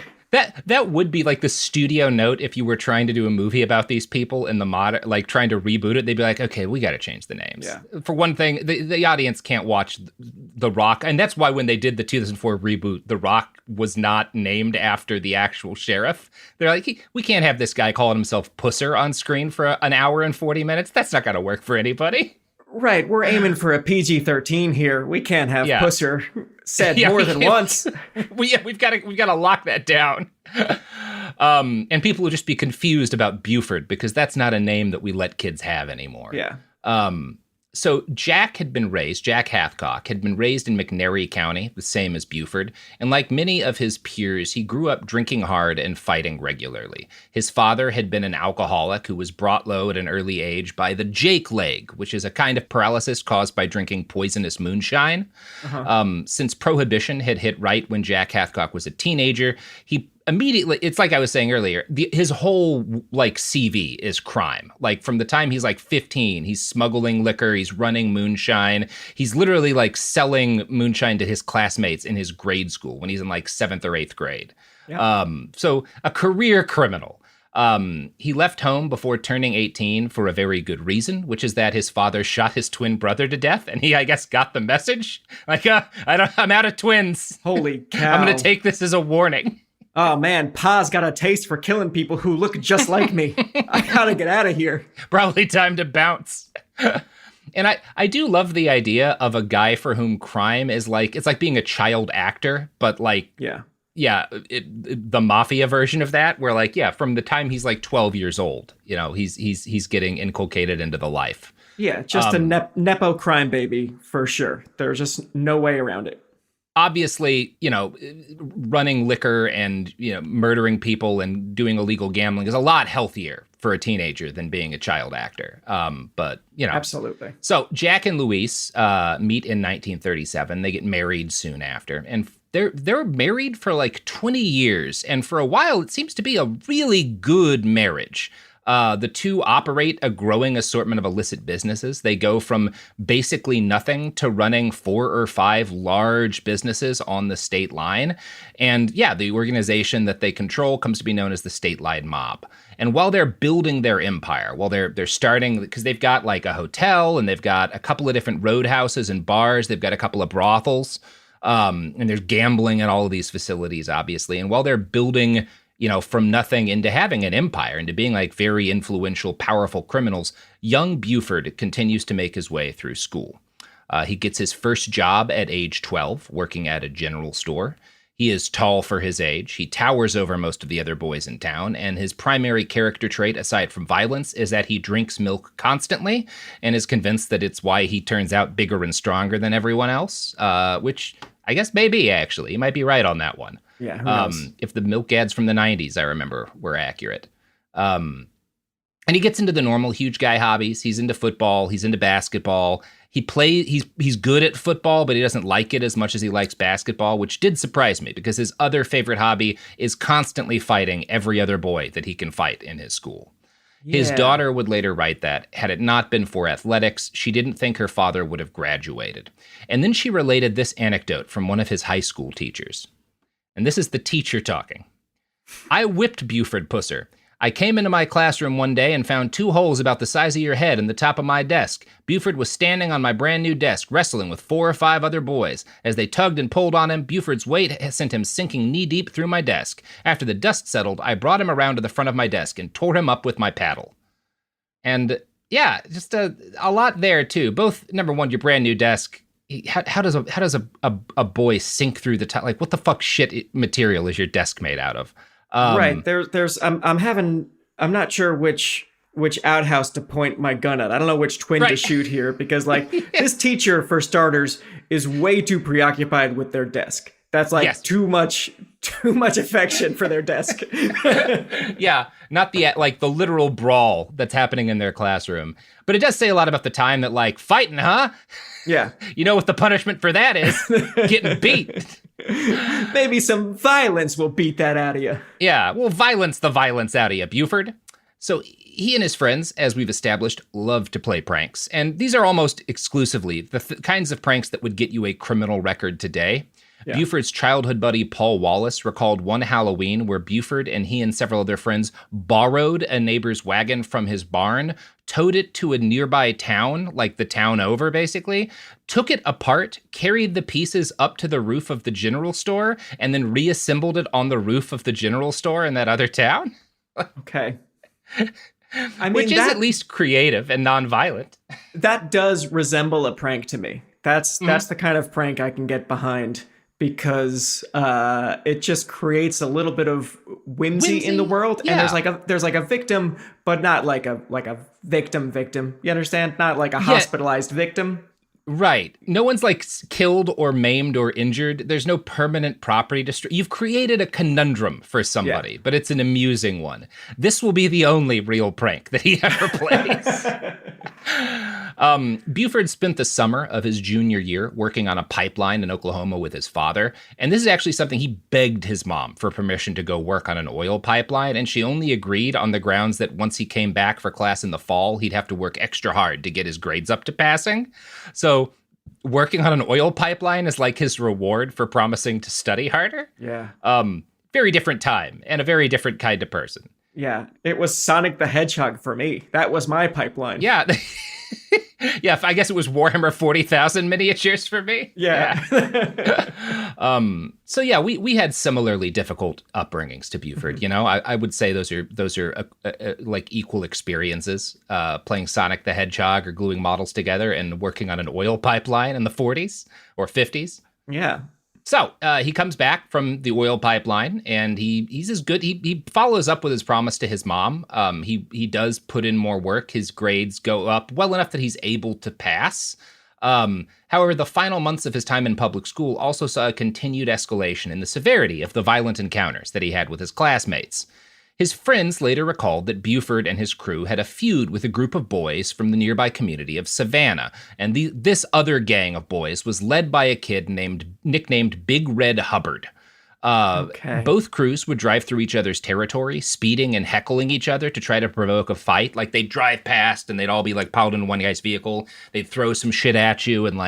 That would be like the studio note if you were trying to do a movie about these people in the like trying to reboot it. They'd be like, okay, we got to change the names. Yeah. For one thing, the audience can't watch The Rock. And that's why when they did the 2004 reboot, The Rock was not named after the actual sheriff. They're like, we can't have this guy calling himself Pusser on screen for an hour and 40 minutes. That's not going to work for anybody. Right, we're aiming for a PG-13 here. We can't have Pusser said more than once. We've got to lock that down. And people will just be confused about Buford because that's not a name that we let kids have anymore. Yeah. So Jack Hathcock had been raised in McNairy County, the same as Buford, and like many of his peers, he grew up drinking hard and fighting regularly. His father had been an alcoholic who was brought low at an early age by the Jake leg, which is a kind of paralysis caused by drinking poisonous moonshine. Since Prohibition had hit right when Jack Hathcock was a teenager, he immediately, it's like I was saying earlier, his whole like CV is crime. Like from the time he's like 15, he's smuggling liquor, he's running moonshine. He's literally like selling moonshine to his classmates in his grade school when he's in like 7th or 8th grade. Yeah. So a career criminal. He left home before turning 18 for a very good reason, which is that his father shot his twin brother to death, and he, I guess, got the message. Like, I'm out of twins. Holy cow. I'm going to take this as a warning. Oh man, Pa's got a taste for killing people who look just like me. I gotta get out of here. Probably time to bounce. And I do love the idea of a guy for whom crime is like, it's like being a child actor, but like, the mafia version of that, where like, from the time he's like 12 years old, he's getting inculcated into the life. Yeah, just a nepo crime baby for sure. There's just no way around it. Obviously, running liquor and, murdering people and doing illegal gambling is a lot healthier for a teenager than being a child actor. But Absolutely. So Jack and Louise meet in 1937. They get married soon after. And they're married for like 20 years. And for a while, it seems to be a really good marriage. The two operate a growing assortment of illicit businesses. They go from basically nothing to running 4 or 5 large businesses on the state line. And the organization that they control comes to be known as the State Line Mob. And while they're building their empire, while they're starting, because they've got like a hotel and they've got a couple of different roadhouses and bars, they've got a couple of brothels, and there's gambling at all of these facilities, obviously. And while they're building from nothing into having an empire, into being like very influential, powerful criminals, young Buford continues to make his way through school. He gets his first job at age 12, working at a general store. He is tall for his age. He towers over most of the other boys in town, and his primary character trait, aside from violence, is that he drinks milk constantly and is convinced that it's why he turns out bigger and stronger than everyone else, which I guess maybe, actually. He might be right on that one. Yeah, who knows? If the milk ads from the 90s, I remember, were accurate. And he gets into the normal huge guy hobbies. He's into football. He's into basketball. He's good at football, but he doesn't like it as much as he likes basketball, which did surprise me because his other favorite hobby is constantly fighting every other boy that he can fight in his school. Yeah. His daughter would later write that, had it not been for athletics, she didn't think her father would have graduated. And then she related this anecdote from one of his high school teachers. And this is the teacher talking. I whipped Buford Pusser. I came into my classroom one day and found 2 holes about the size of your head in the top of my desk. Buford was standing on my brand new desk, wrestling with 4 or 5 other boys. As they tugged and pulled on him, Buford's weight sent him sinking knee-deep through my desk. After the dust settled, I brought him around to the front of my desk and tore him up with my paddle. And yeah, just a lot there too. Both, number one, your brand new desk. How does a boy sink through the top? Like, what the fuck shit material is your desk made out of? Right. I'm not sure which outhouse to point my gun at. I don't know which twin to shoot here because this teacher, for starters, is way too preoccupied with their desk. That's too much affection for their desk. Yeah, not the literal brawl that's happening in their classroom. But it does say a lot about the time that fighting, huh? Yeah. You know what the punishment for that is? Getting beat. Maybe some violence will beat that out of you. Yeah, we'll violence the violence out of you, Buford. So he and his friends, as we've established, love to play pranks. And these are almost exclusively the kinds of pranks that would get you a criminal record today. Yeah. Buford's childhood buddy, Paul Wallace, recalled one Halloween where Buford and he and several other friends borrowed a neighbor's wagon from his barn, towed it to a nearby town, like the town over, basically, took it apart, carried the pieces up to the roof of the general store, and then reassembled it on the roof of the general store in that other town. Okay. Which is at least creative and nonviolent. That does resemble a prank to me. That's the kind of prank I can get behind. Because it just creates a little bit of whimsy in the world, yeah. And there's a victim, but not like a victim. You understand? Not like a hospitalized victim. Right. No one's killed or maimed or injured. There's no permanent property destruction. You've created a conundrum for somebody, but it's an amusing one. This will be the only real prank that he ever plays. Buford spent the summer of his junior year working on a pipeline in Oklahoma with his father. And this is actually something he begged his mom for permission to go work on an oil pipeline. And she only agreed on the grounds that once he came back for class in the fall, he'd have to work extra hard to get his grades up to passing. So working on an oil pipeline is like his reward for promising to study harder. Yeah. Very different time and a very different kind of person. Yeah. It was Sonic the Hedgehog for me. That was my pipeline. Yeah. Yeah, I guess it was Warhammer 40,000 miniatures for me. Yeah. So yeah, we had similarly difficult upbringings to Buford. Mm-hmm. You know, I would say those are like equal experiences. Playing Sonic the Hedgehog or gluing models together and working on an oil pipeline in the 40s or 50s. Yeah. So he comes back from the oil pipeline, and he's as good. He follows up with his promise to his mom. He does put in more work. His grades go up well enough that he's able to pass. However, the final months of his time in public school also saw a continued escalation in the severity of the violent encounters that he had with his classmates. His friends later recalled that Buford and his crew had a feud with a group of boys from the nearby community of Savannah, and this other gang of boys was led by a kid nicknamed Big Red Hubbard. Both crews would drive through each other's territory, speeding and heckling each other to try to provoke a fight. Like, they'd drive past and they'd all be piled in one guy's vehicle. They'd throw some shit at you and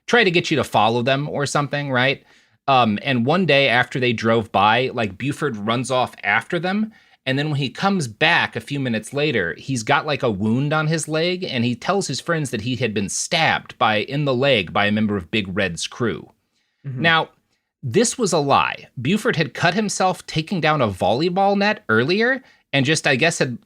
try to get you to follow them or something, right? And one day after they drove by, Buford runs off after them. And then when he comes back a few minutes later, he's got a wound on his leg, and he tells his friends that he had been stabbed in the leg by a member of Big Red's crew. Mm-hmm. Now, this was a lie. Buford had cut himself taking down a volleyball net earlier, and just, I guess, had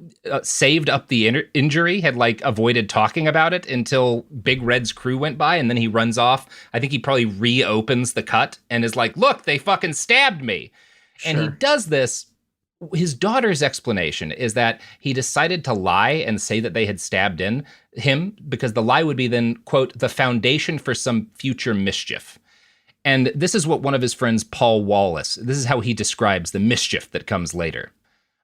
saved up the injury, had avoided talking about it until Big Red's crew went by, and then he runs off. I think he probably reopens the cut and is like, "Look, they fucking stabbed me." Sure. And he does this. His daughter's explanation is that he decided to lie and say that they had stabbed him because the lie would be then, quote, the foundation for some future mischief. And this is what one of his friends, Paul Wallace, this is how he describes the mischief that comes later.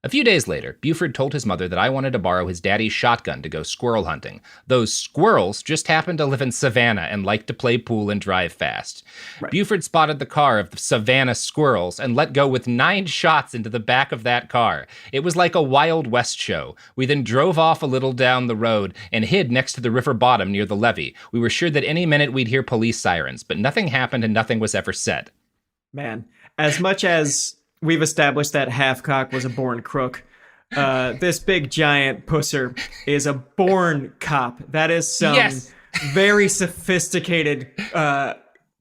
A few days later, Buford told his mother that I wanted to borrow his daddy's shotgun to go squirrel hunting. Those squirrels just happened to live in Savannah and liked to play pool and drive fast. Right. Buford spotted the car of the Savannah squirrels and let go with 9 shots into the back of that car. It was like a Wild West show. We then drove off a little down the road and hid next to the river bottom near the levee. We were sure that any minute we'd hear police sirens, but nothing happened and nothing was ever said. Man, as much as we've established that Halfcock was a born crook. This big giant pusser is a born cop. That is some very sophisticated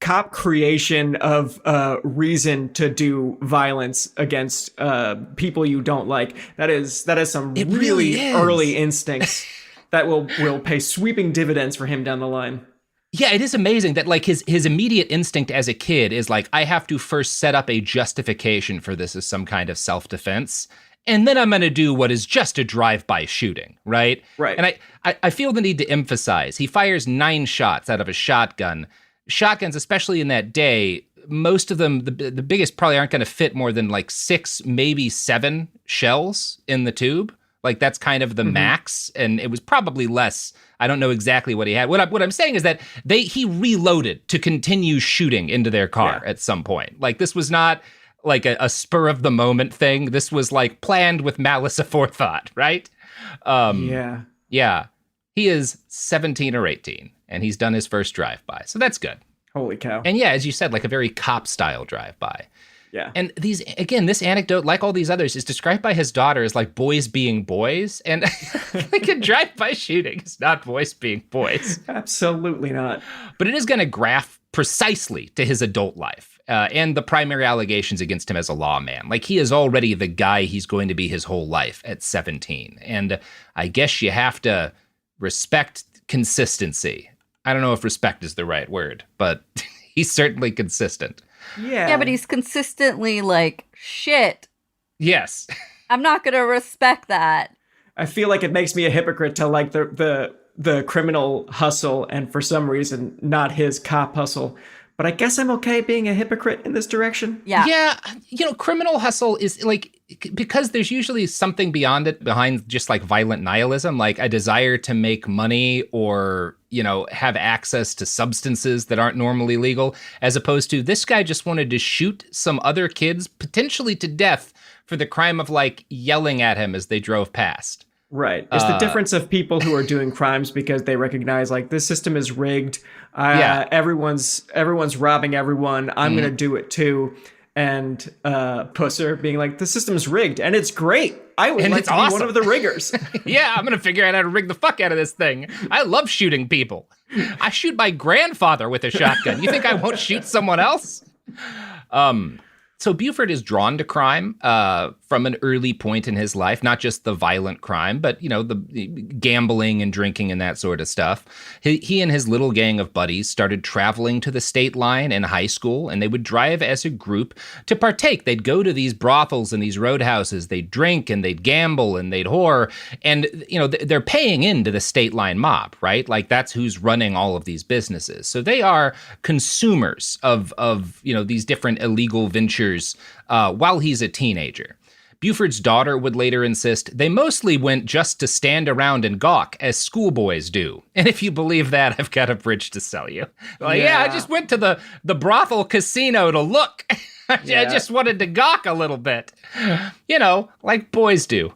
cop creation of reason to do violence against people you don't like. That is some really early instincts that will pay sweeping dividends for him down the line. Yeah, it is amazing that like his immediate instinct as a kid is like, I have to first set up a justification for this as some kind of self-defense. And then I'm going to do what is just a drive-by shooting, right? Right. And I feel the need to emphasize, he fires 9 shots out of a shotgun. Shotguns, especially in that day, most of them, the biggest probably aren't going to fit more than like 6, maybe 7 shells in the tube. Like that's kind of the max, and it was probably less. I don't know exactly what he had. What I'm saying is that he reloaded to continue shooting into their car at some point. Like this was not like a spur of the moment thing. This was like planned with malice aforethought, right? Yeah. He is 17 or 18, and he's done his first drive-by, so that's good. Holy cow. And yeah, as you said, like a very cop-style drive-by. Yeah. And this anecdote, like all these others, is described by his daughter as like boys being boys. And like a drive-by shooting is not boys being boys. Absolutely not. But it is going to graph precisely to his adult life and the primary allegations against him as a lawman. Like he is already the guy he's going to be his whole life at 17. And I guess you have to respect consistency. I don't know if respect is the right word, but he's certainly consistent. Yeah, but he's consistently like, shit. Yes. I'm not going to respect that. I feel like it makes me a hypocrite to like the criminal hustle and for some reason not his cop hustle. But I guess I'm okay being a hypocrite in this direction. Yeah. Yeah, criminal hustle is like, because there's usually something beyond it, behind just like violent nihilism, like a desire to make money or, have access to substances that aren't normally legal, as opposed to this guy just wanted to shoot some other kids potentially to death for the crime of like yelling at him as they drove past. Right. It's the difference of people who are doing crimes because they recognize like this system is rigged. Everyone's robbing everyone. I'm going to do it too. And Pusser being like, the system's rigged and it's great. I would like to be one of the riggers. Yeah, I'm going to figure out how to rig the fuck out of this thing. I love shooting people. I shoot my grandfather with a shotgun. You think I won't shoot someone else? So Buford is drawn to crime from an early point in his life, not just the violent crime, but, the gambling and drinking and that sort of stuff. He and his little gang of buddies started traveling to the state line in high school, and they would drive as a group to partake. They'd go to these brothels and these roadhouses. They'd drink and they'd gamble and they'd whore. And, they're paying into the state line mob, right? Like that's who's running all of these businesses. So they are consumers of these different illegal ventures while he's a teenager. Buford's daughter would later insist they mostly went just to stand around and gawk, as schoolboys do. And if you believe that, I've got a bridge to sell you. Like, I just went to the brothel casino to look. I just wanted to gawk a little bit. Like boys do.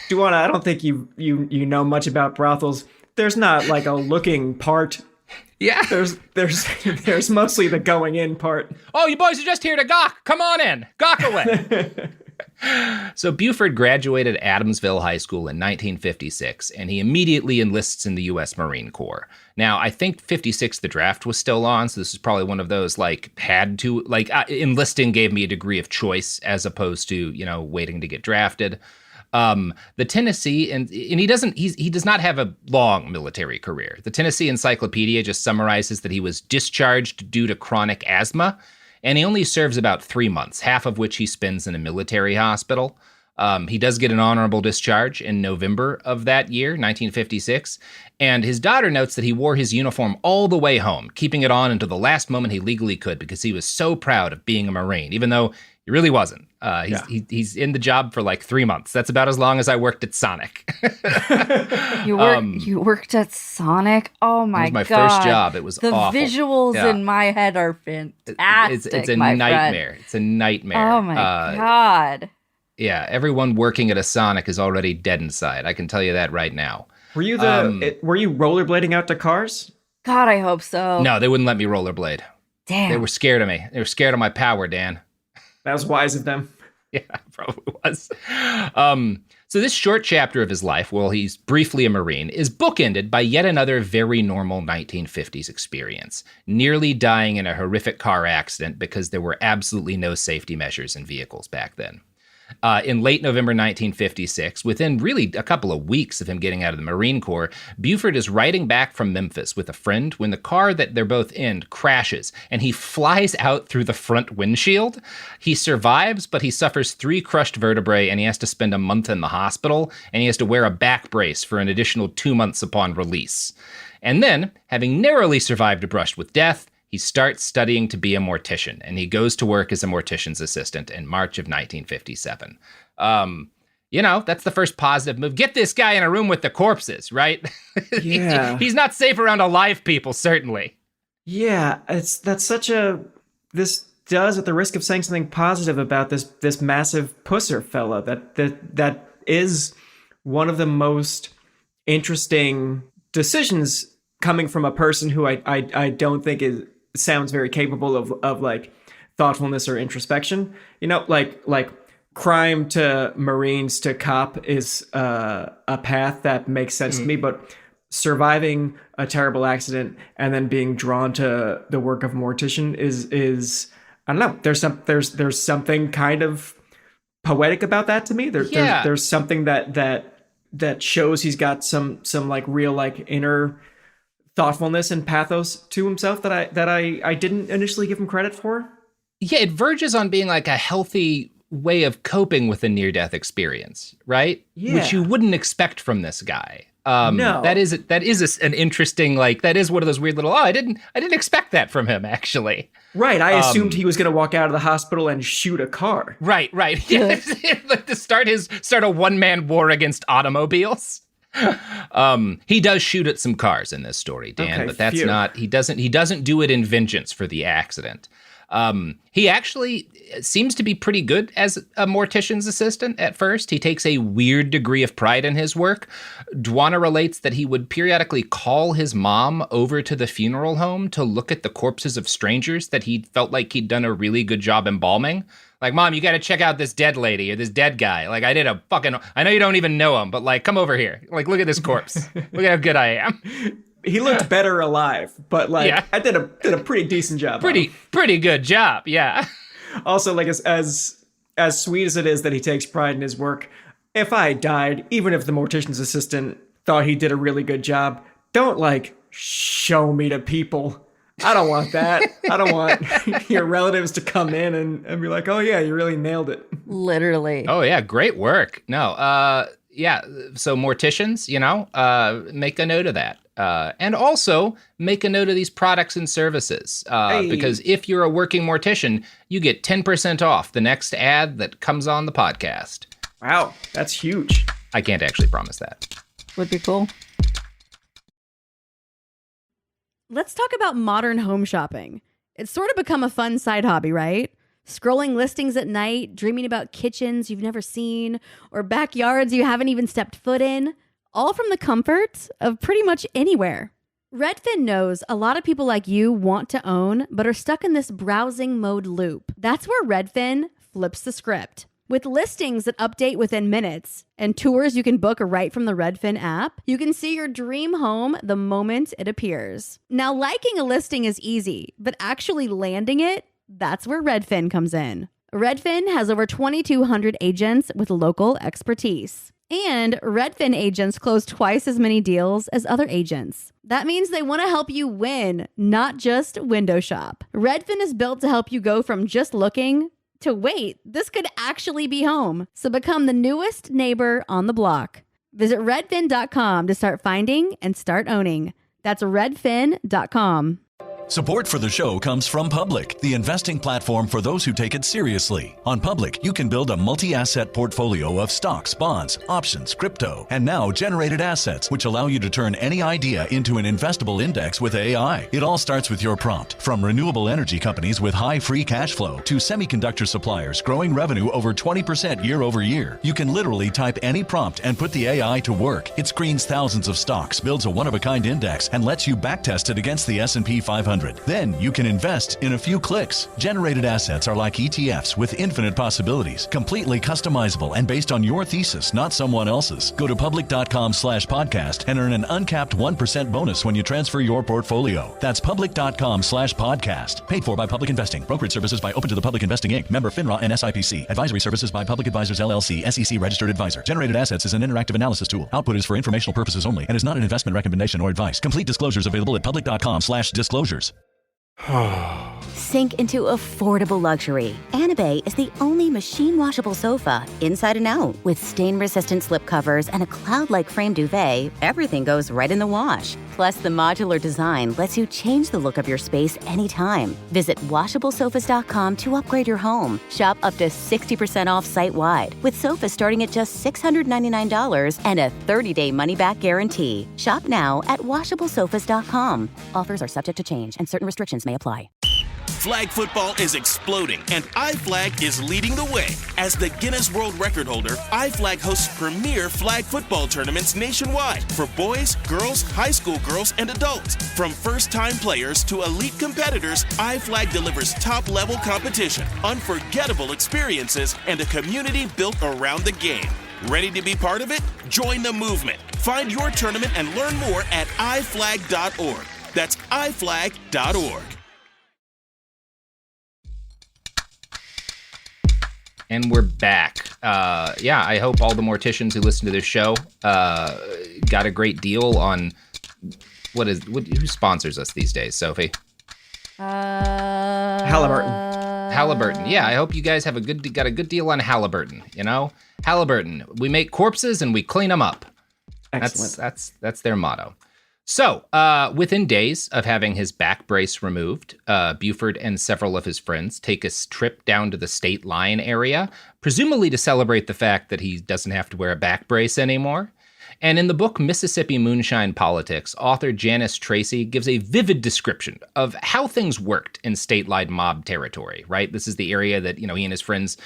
Duana, I don't think you know much about brothels. There's not like a looking part. Yeah. There's mostly the going in part. Oh, you boys are just here to gawk. Come on in. Gawk away. So Buford graduated Adamsville High School in 1956, and he immediately enlists in the U.S. Marine Corps. Now, I think 56, the draft was still on, so this is probably one of those, enlisting gave me a degree of choice as opposed to, waiting to get drafted. The Tennessee, and he does not have a long military career. The Tennessee Encyclopedia just summarizes that he was discharged due to chronic asthma, and he only serves about 3 months, half of which he spends in a military hospital. He does get an honorable discharge in November of that year, 1956, and his daughter notes that he wore his uniform all the way home, keeping it on until the last moment he legally could because he was so proud of being a Marine, even though he really wasn't. He's in the job for like 3 months. That's about as long as I worked at Sonic. You worked at Sonic? Oh my god. It was my first job. It was awful. The visuals in my head are fantastic. It's a nightmare. Friend. It's a nightmare. Oh my god. Yeah, everyone working at a Sonic is already dead inside. I can tell you that right now. Were you rollerblading out to cars? God, I hope so. No, they wouldn't let me rollerblade. Damn. They were scared of me. They were scared of my power, Dan. That was wise of them. Yeah, probably was. So this short chapter of his life, while he's briefly a Marine, is bookended by yet another very normal 1950s experience, nearly dying in a horrific car accident because there were absolutely no safety measures in vehicles back then. In late November 1956, within really a couple of weeks of him getting out of the Marine Corps, Buford is riding back from Memphis with a friend when the car that they're both in crashes, and he flies out through the front windshield. He survives, but he suffers 3 crushed vertebrae, and he has to spend a month in the hospital, and he has to wear a back brace for an additional 2 months upon release. And then, having narrowly survived a brush with death, he starts studying to be a mortician, and he goes to work as a mortician's assistant in March of 1957. That's the first positive move. Get this guy in a room with the corpses, right? Yeah. He's not safe around alive people, certainly. Yeah, this does, at the risk of saying something positive about this massive Pusser fella, that is one of the most interesting decisions coming from a person who I don't think sounds very capable of like thoughtfulness or introspection. Like crime to Marines to cop is a path that makes sense to me, but surviving a terrible accident and then being drawn to the work of mortician is I don't know. There's something kind of poetic about that to me. There's something that shows he's got some like real like inner thoughtfulness and pathos to himself that I didn't initially give him credit for. Yeah, it verges on being like a healthy way of coping with a near-death experience, right? Yeah. Which you wouldn't expect from this guy. No. That is an interesting, like, that is one of those weird little, I didn't expect that from him, actually. Right, I assumed he was going to walk out of the hospital and shoot a car. Right. Yeah, like to start a one-man war against automobiles. He does shoot at some cars in this story, Dan, okay, but that's phew. not, he doesn't do it in vengeance for the accident. He actually seems to be pretty good as a mortician's assistant at first. He takes a weird degree of pride in his work. Dwana relates that he would periodically call his mom over to the funeral home to look at the corpses of strangers that he felt like he'd done a really good job embalming. Like, Mom, you got to check out this dead lady or this dead guy. Like, I know you don't even know him, but like, come over here. Like, look at this corpse. Look at how good I am. He looked better alive, but like, yeah. I did a pretty decent job. Pretty good job. Yeah. Also, like as sweet as it is that he takes pride in his work, if I died, even if the mortician's assistant thought he did a really good job, don't like show me to people. I don't want that. I don't want your relatives to come in and be like, oh yeah, you really nailed it. Literally. Oh yeah, great work. No, yeah. So morticians, make a note of that. And also make a note of these products and services, because if you're a working mortician, you get 10% off the next ad that comes on the podcast. Wow, that's huge. I can't actually promise that. Would be cool. Let's talk about modern home shopping. It's sort of become a fun side hobby, right? Scrolling listings at night, dreaming about kitchens you've never seen, or backyards you haven't even stepped foot in. All from the comfort of pretty much anywhere. Redfin knows a lot of people like you want to own, but are stuck in this browsing mode loop. That's where Redfin flips the script. With listings that update within minutes and tours you can book right from the Redfin app, you can see your dream home the moment it appears. Now, liking a listing is easy, but actually landing it, that's where Redfin comes in. Redfin has over 2,200 agents with local expertise. And Redfin agents close twice as many deals as other agents. That means they want to help you win, not just window shop. Redfin is built to help you go from just looking to wait, this could actually be home. So become the newest neighbor on the block. Visit redfin.com to start finding and start owning. That's redfin.com. Support for the show comes from Public, the investing platform for those who take it seriously. On Public, you can build a multi-asset portfolio of stocks, bonds, options, crypto, and now generated assets, which allow you to turn any idea into an investable index with AI. It all starts with your prompt. From renewable energy companies with high free cash flow to semiconductor suppliers growing revenue over 20% year over year, you can literally type any prompt and put the AI to work. It screens thousands of stocks, builds a one-of-a-kind index, and lets you backtest it against the S&P 500. 100. Then you can invest in a few clicks. Generated assets are like ETFs with infinite possibilities, completely customizable and based on your thesis, not someone else's. Go to public.com/podcast and earn an uncapped 1% bonus when you transfer your portfolio. That's public.com/podcast. Paid for by Public Investing. Brokerage services by Open to the Public Investing Inc. Member FINRA and SIPC. Advisory services by Public Advisors LLC, SEC registered advisor. Generated assets is an interactive analysis tool. Output is for informational purposes only and is not an investment recommendation or advice. Complete disclosures available at public.com/disclosures. Sink into affordable luxury. Anabay is the only machine washable sofa, inside and out. With stain-resistant slip covers and a cloud-like frame duvet, everything goes right in the wash. Plus, the modular design lets you change the look of your space anytime. Visit washablesofas.com to upgrade your home. Shop up to 60% off site-wide, with sofas starting at just $699 and a 30-day money-back guarantee. Shop now at washablesofas.com. Offers are subject to change, and certain restrictions may apply. Flag football is exploding, and iFlag is leading the way. As the Guinness World Record holder, iFlag hosts premier flag football tournaments nationwide for boys, girls, high school girls, and adults. From first-time players to elite competitors, iFlag delivers top-level competition, unforgettable experiences, and a community built around the game. Ready to be part of it? Join the movement. Find your tournament and learn more at iflag.org. That's iflag.org. And we're back. I hope all the morticians who listen to this show got a great deal on who sponsors us these days, Sophie? Halliburton. Yeah, I hope you guys have got a good deal on Halliburton. You know, Halliburton. We make corpses and we clean them up. Excellent. That's their motto. So, within days of having his back brace removed, Buford and several of his friends take a trip down to the state line area, presumably to celebrate the fact that he doesn't have to wear a back brace anymore. And in the book Mississippi Moonshine Politics, author Janice Tracy gives a vivid description of how things worked in state-line mob territory, right? This is the area that, he and his friends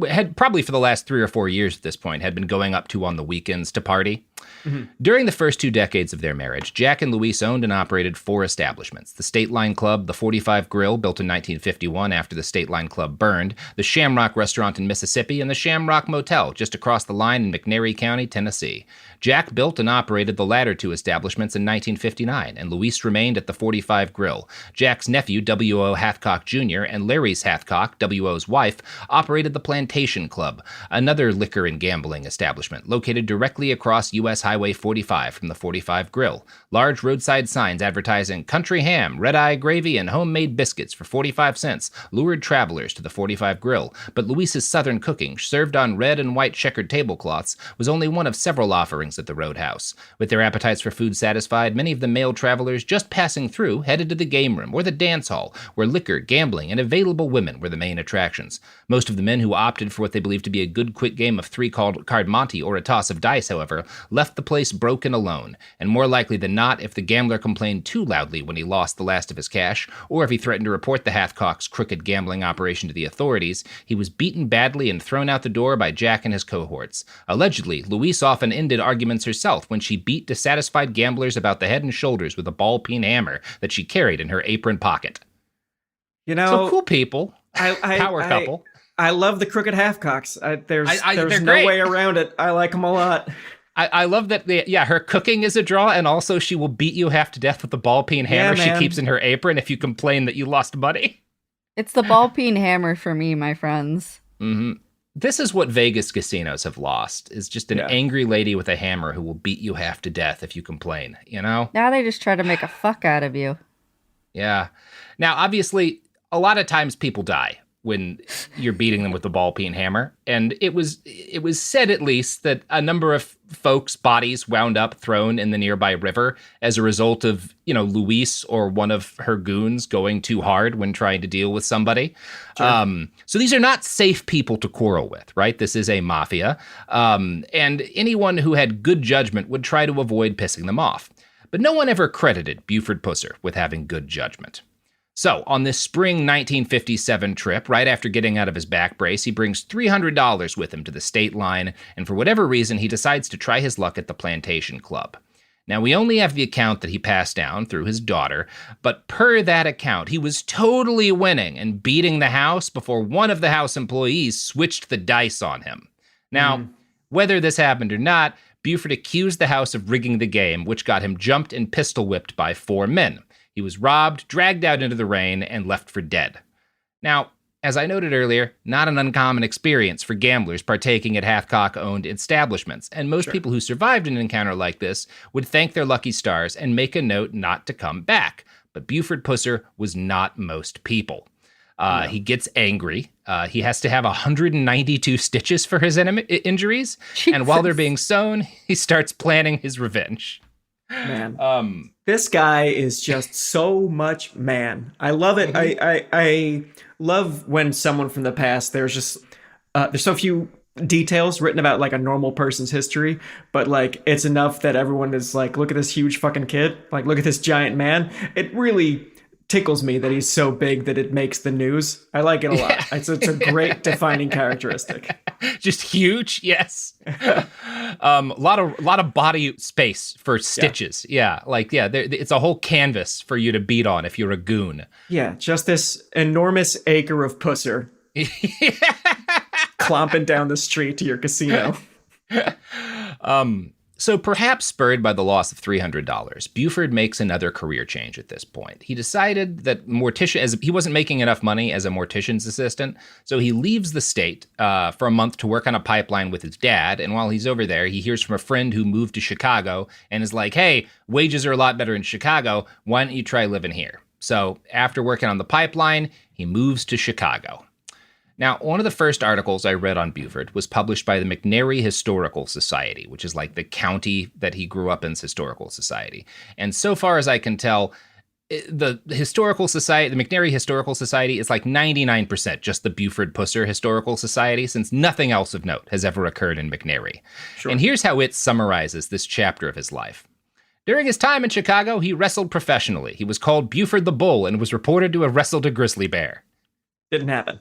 had probably for the last 3 or 4 years at this point had been going up to on the weekends to party. Mm-hmm. During the first 2 decades of their marriage, Jack and Louise owned and operated 4 establishments: the State Line Club, the 45 Grill, built in 1951 after the State Line Club burned, the Shamrock Restaurant in Mississippi, and the Shamrock Motel just across the line in McNairy County, Tennessee. Jack built and operated the latter 2 establishments in 1959, and Louise remained at the 45 Grill. Jack's nephew, W.O. Hathcock Jr., and Larry's Hathcock, W.O.'s wife, operated the Plantation Club, another liquor and gambling establishment located directly across U.S. Highway 45 from the 45 Grill. Large roadside signs advertising country ham, red-eye gravy, and homemade biscuits for 45 cents lured travelers to the 45 Grill, but Louise's southern cooking, served on red and white checkered tablecloths, was only one of several offerings at the Roadhouse. With their appetites for food satisfied, many of the male travelers just passing through headed to the game room or the dance hall, where liquor, gambling, and available women were the main attractions. Most of the men who opted for what they believed to be a good quick game of 3-card Monte or a toss of dice, however, left the place broke and alone, and more likely than not, if the gambler complained too loudly when he lost the last of his cash, or if he threatened to report the Hathcocks' crooked gambling operation to the authorities, he was beaten badly and thrown out the door by Jack and his cohorts. Allegedly, Louise often ended arguments herself when she beat dissatisfied gamblers about the head and shoulders with a ball-peen hammer that she carried in her apron pocket. So cool people. Power couple. I love the crooked Halfcocks. There's no great. way around it. I like them a lot. I love that, her cooking is a draw, and also she will beat you half to death with the ball-peen hammer she keeps in her apron if you complain that you lost money. It's the ball-peen hammer for me, my friends. Mm-hmm. This is what Vegas casinos have lost, is just an angry lady with a hammer who will beat you half to death if you complain, Now they just try to make a fuck out of you. Yeah. Now, obviously, a lot of times people die when you're beating them with the ball-peen hammer. And it was said, at least, that a number of folks' bodies wound up thrown in the nearby river as a result of, Louise or one of her goons going too hard when trying to deal with somebody. Sure. So these are not safe people to quarrel with, right? This is a mafia. And anyone who had good judgment would try to avoid pissing them off. But no one ever credited Buford Pusser with having good judgment. So, on this spring 1957 trip, right after getting out of his back brace, he brings $300 with him to the state line, and for whatever reason, he decides to try his luck at the Plantation Club. Now, we only have the account that he passed down through his daughter, but per that account, he was totally winning and beating the house before one of the house employees switched the dice on him. Now, whether this happened or not, Buford accused the house of rigging the game, which got him jumped and pistol whipped by 4 men. He was robbed, dragged out into the rain, and left for dead. Now, as I noted earlier, not an uncommon experience for gamblers partaking at Hathcock-owned establishments, and most people who survived an encounter like this would thank their lucky stars and make a note not to come back. But Buford Pusser was not most people. He gets angry. He has to have 192 stitches for his injuries, and while they're being sewn, he starts planning his revenge. Man, this guy is just so much man. I love it. I love when someone from the past, there's so few details written about like a normal person's history, but like it's enough that everyone is like, look at this huge fucking kid, like look at this giant man. It really tickles me that he's so big that it makes the news. I like it a lot. It's a great defining characteristic. Just huge, yes. Lot of body space for stitches. It's a whole canvas for you to beat on if you're a goon. Yeah, just this enormous acre of pusser clomping down the street to your casino. So perhaps spurred by the loss of $300, Buford makes another career change at this point. He decided that he wasn't making enough money as a mortician's assistant, so he leaves the state for a month to work on a pipeline with his dad, and while he's over there, he hears from a friend who moved to Chicago and is like, hey, wages are a lot better in Chicago, why don't you try living here? So after working on the pipeline, he moves to Chicago. Now, one of the first articles I read on Buford was published by the McNary Historical Society, which is like the county that he grew up in's historical society. And so far as I can tell, the historical society, the McNary Historical Society, is like 99% just the Buford Pusser Historical Society, since nothing else of note has ever occurred in McNary. Sure. And here's how it summarizes this chapter of his life. During his time in Chicago, he wrestled professionally. He was called Buford the Bull and was reported to have wrestled a grizzly bear. Didn't happen.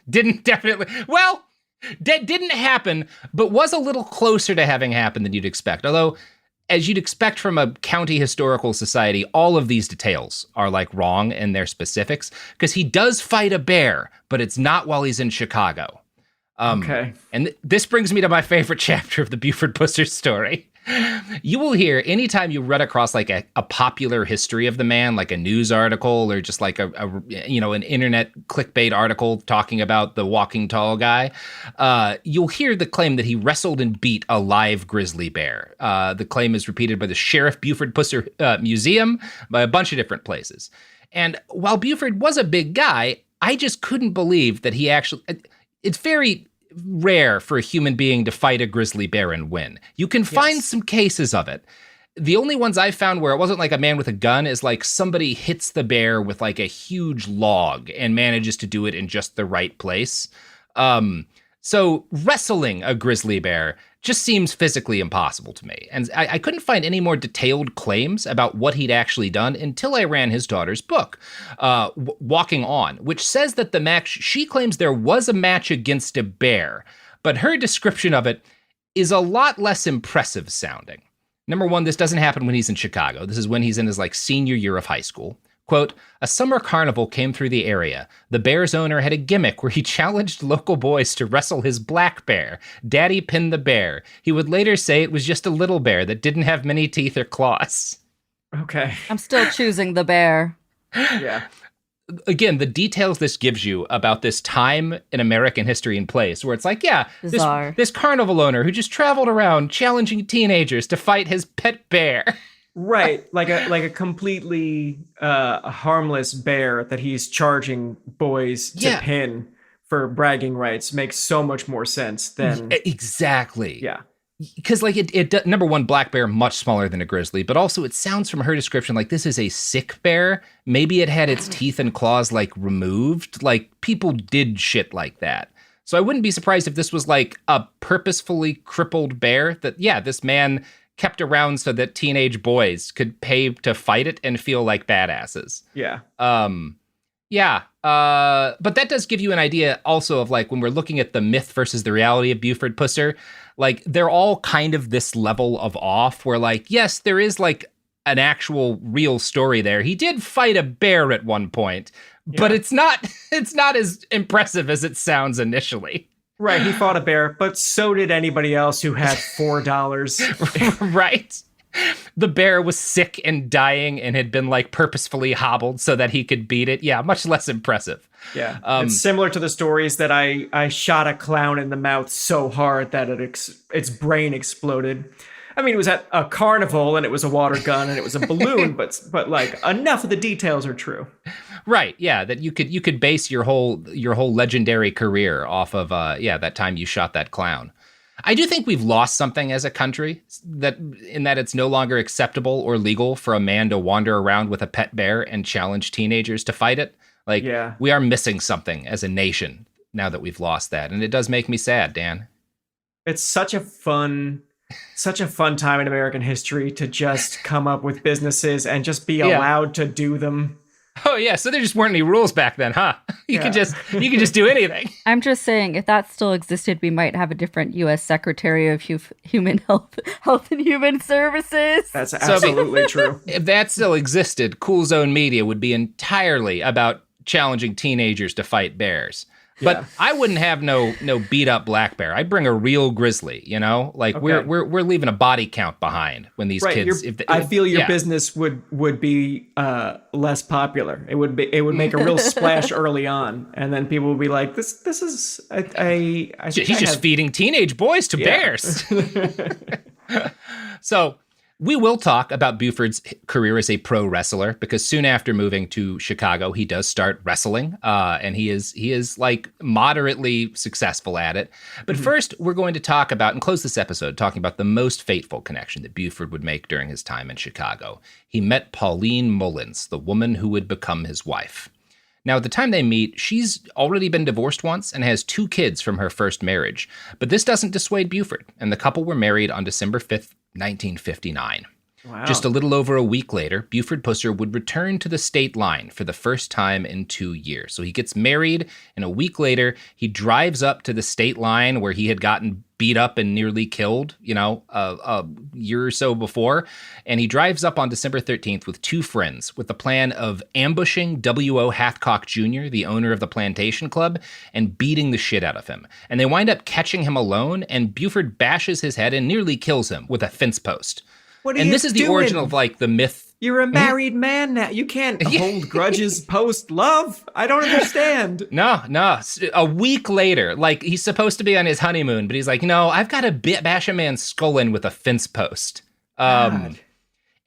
Didn't happen, but was a little closer to having happened than you'd expect. Although, as you'd expect from a county historical society, all of these details are like wrong in their specifics, because he does fight a bear, but it's not while he's in Chicago. Okay. And this brings me to my favorite chapter of the Buford Pusser story. You will hear anytime you run across like a popular history of the man, like a news article or just like an internet clickbait article talking about the walking tall guy, you'll hear the claim that he wrestled and beat a live grizzly bear. The claim is repeated by the Sheriff Buford Pusser Museum, by a bunch of different places. And while Buford was a big guy, I just couldn't believe that he actually... It's very rare for a human being to fight a grizzly bear and win. You can find some cases of it. The only ones I've found where it wasn't like a man with a gun is like somebody hits the bear with like a huge log and manages to do it in just the right place. So wrestling a grizzly bear just seems physically impossible to me. And I couldn't find any more detailed claims about what he'd actually done until I ran his daughter's book, Walking On, which says that the match, she claims there was a match against a bear, but her description of it is a lot less impressive sounding. Number one, this doesn't happen when he's in Chicago. This is when he's in his like senior year of high school. Quote, a summer carnival came through the area. The bear's owner had a gimmick where he challenged local boys to wrestle his black bear. Daddy pinned the bear. He would later say it was just a little bear that didn't have many teeth or claws. Okay. I'm still choosing the bear. Yeah. Again, the details this gives you about this time in American history and place where it's like, yeah, this carnival owner who just traveled around challenging teenagers to fight his pet bear. Right, like a completely harmless bear that he's charging boys to pin for bragging rights makes so much more sense than... Exactly. Yeah. Because like it number one, black bear, much smaller than a grizzly, but also it sounds from her description like this is a sick bear. Maybe it had its teeth and claws like removed. Like people did shit like that. So I wouldn't be surprised if this was like a purposefully crippled bear that, this man kept around so that teenage boys could pay to fight it and feel like badasses. Yeah. But that does give you an idea also of like when we're looking at the myth versus the reality of Buford Pusser. like they're all kind of this level of off where like, yes, there is like an actual real story there. He did fight a bear at one point, but it's not as impressive as it sounds initially. Right, he fought a bear, but so did anybody else who had $4. Right. The bear was sick and dying and had been like purposefully hobbled so that he could beat it. Yeah, much less impressive. Yeah, it's similar to the stories that I shot a clown in the mouth so hard that its brain exploded. I mean, it was at a carnival and it was a water gun and it was a balloon, but like enough of the details are true. Right. Yeah. That you could base your whole legendary career off of that time you shot that clown. I do think we've lost something as a country in that it's no longer acceptable or legal for a man to wander around with a pet bear and challenge teenagers to fight it. Like we are missing something as a nation now that we've lost that. And it does make me sad, Dan. It's such a fun time in American history to just come up with businesses and just be allowed to do them. Oh yeah, so there just weren't any rules back then, huh? You could just do anything. I'm just saying, if that still existed, we might have a different U.S. Secretary of Human Health and Human Services. That's absolutely true. If that still existed, Cool Zone Media would be entirely about challenging teenagers to fight bears. But I wouldn't have no beat up black bear. I'd bring a real grizzly, you know? Like we're leaving a body count behind when these kids I feel your business would be less popular. It would make a real splash early on, and then people would be like, this is he's just feeding teenage boys to bears. So we will talk about Buford's career as a pro wrestler, because soon after moving to Chicago, he does start wrestling, and he is like moderately successful at it. But first, we're going to talk about and close this episode talking about the most fateful connection that Buford would make during his time in Chicago. He met Pauline Mullins, the woman who would become his wife. Now, at the time they meet, she's already been divorced once and has 2 kids from her first marriage. But this doesn't dissuade Buford, and the couple were married on December 5th, 1959. Wow. Just a little over a week later, Buford Pusser would return to the state line for the first time in 2 years. So he gets married, and a week later, he drives up to the state line where he had gotten beat up and nearly killed, a year or so before. And he drives up on December 13th with 2 friends with the plan of ambushing W.O. Hathcock Jr., the owner of the Plantation Club, and beating the shit out of him. And they wind up catching him alone, and Buford bashes his head and nearly kills him with a fence post. This is the origin of like the myth. You're a married man now. You can't hold grudges post love. I don't understand. No. A week later, like he's supposed to be on his honeymoon, but he's like, no, I've got to bash a man's skull in with a fence post. And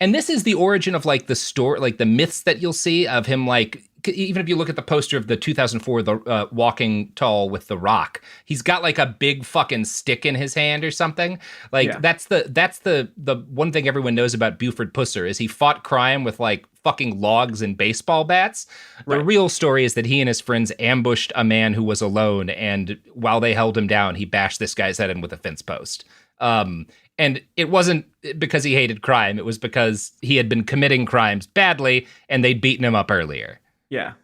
this is the origin of like the story, like the myths that you'll see of him, like, even if you look at the poster of the 2004 the Walking Tall with The Rock, he's got like a big fucking stick in his hand or something. Like that's the one thing everyone knows about Buford Pusser is he fought crime with like fucking logs and baseball bats. Right. The real story is that he and his friends ambushed a man who was alone, and while they held him down, he bashed this guy's head in with a fence post. And it wasn't because he hated crime. It was because he had been committing crimes badly and they'd beaten him up earlier. Yeah.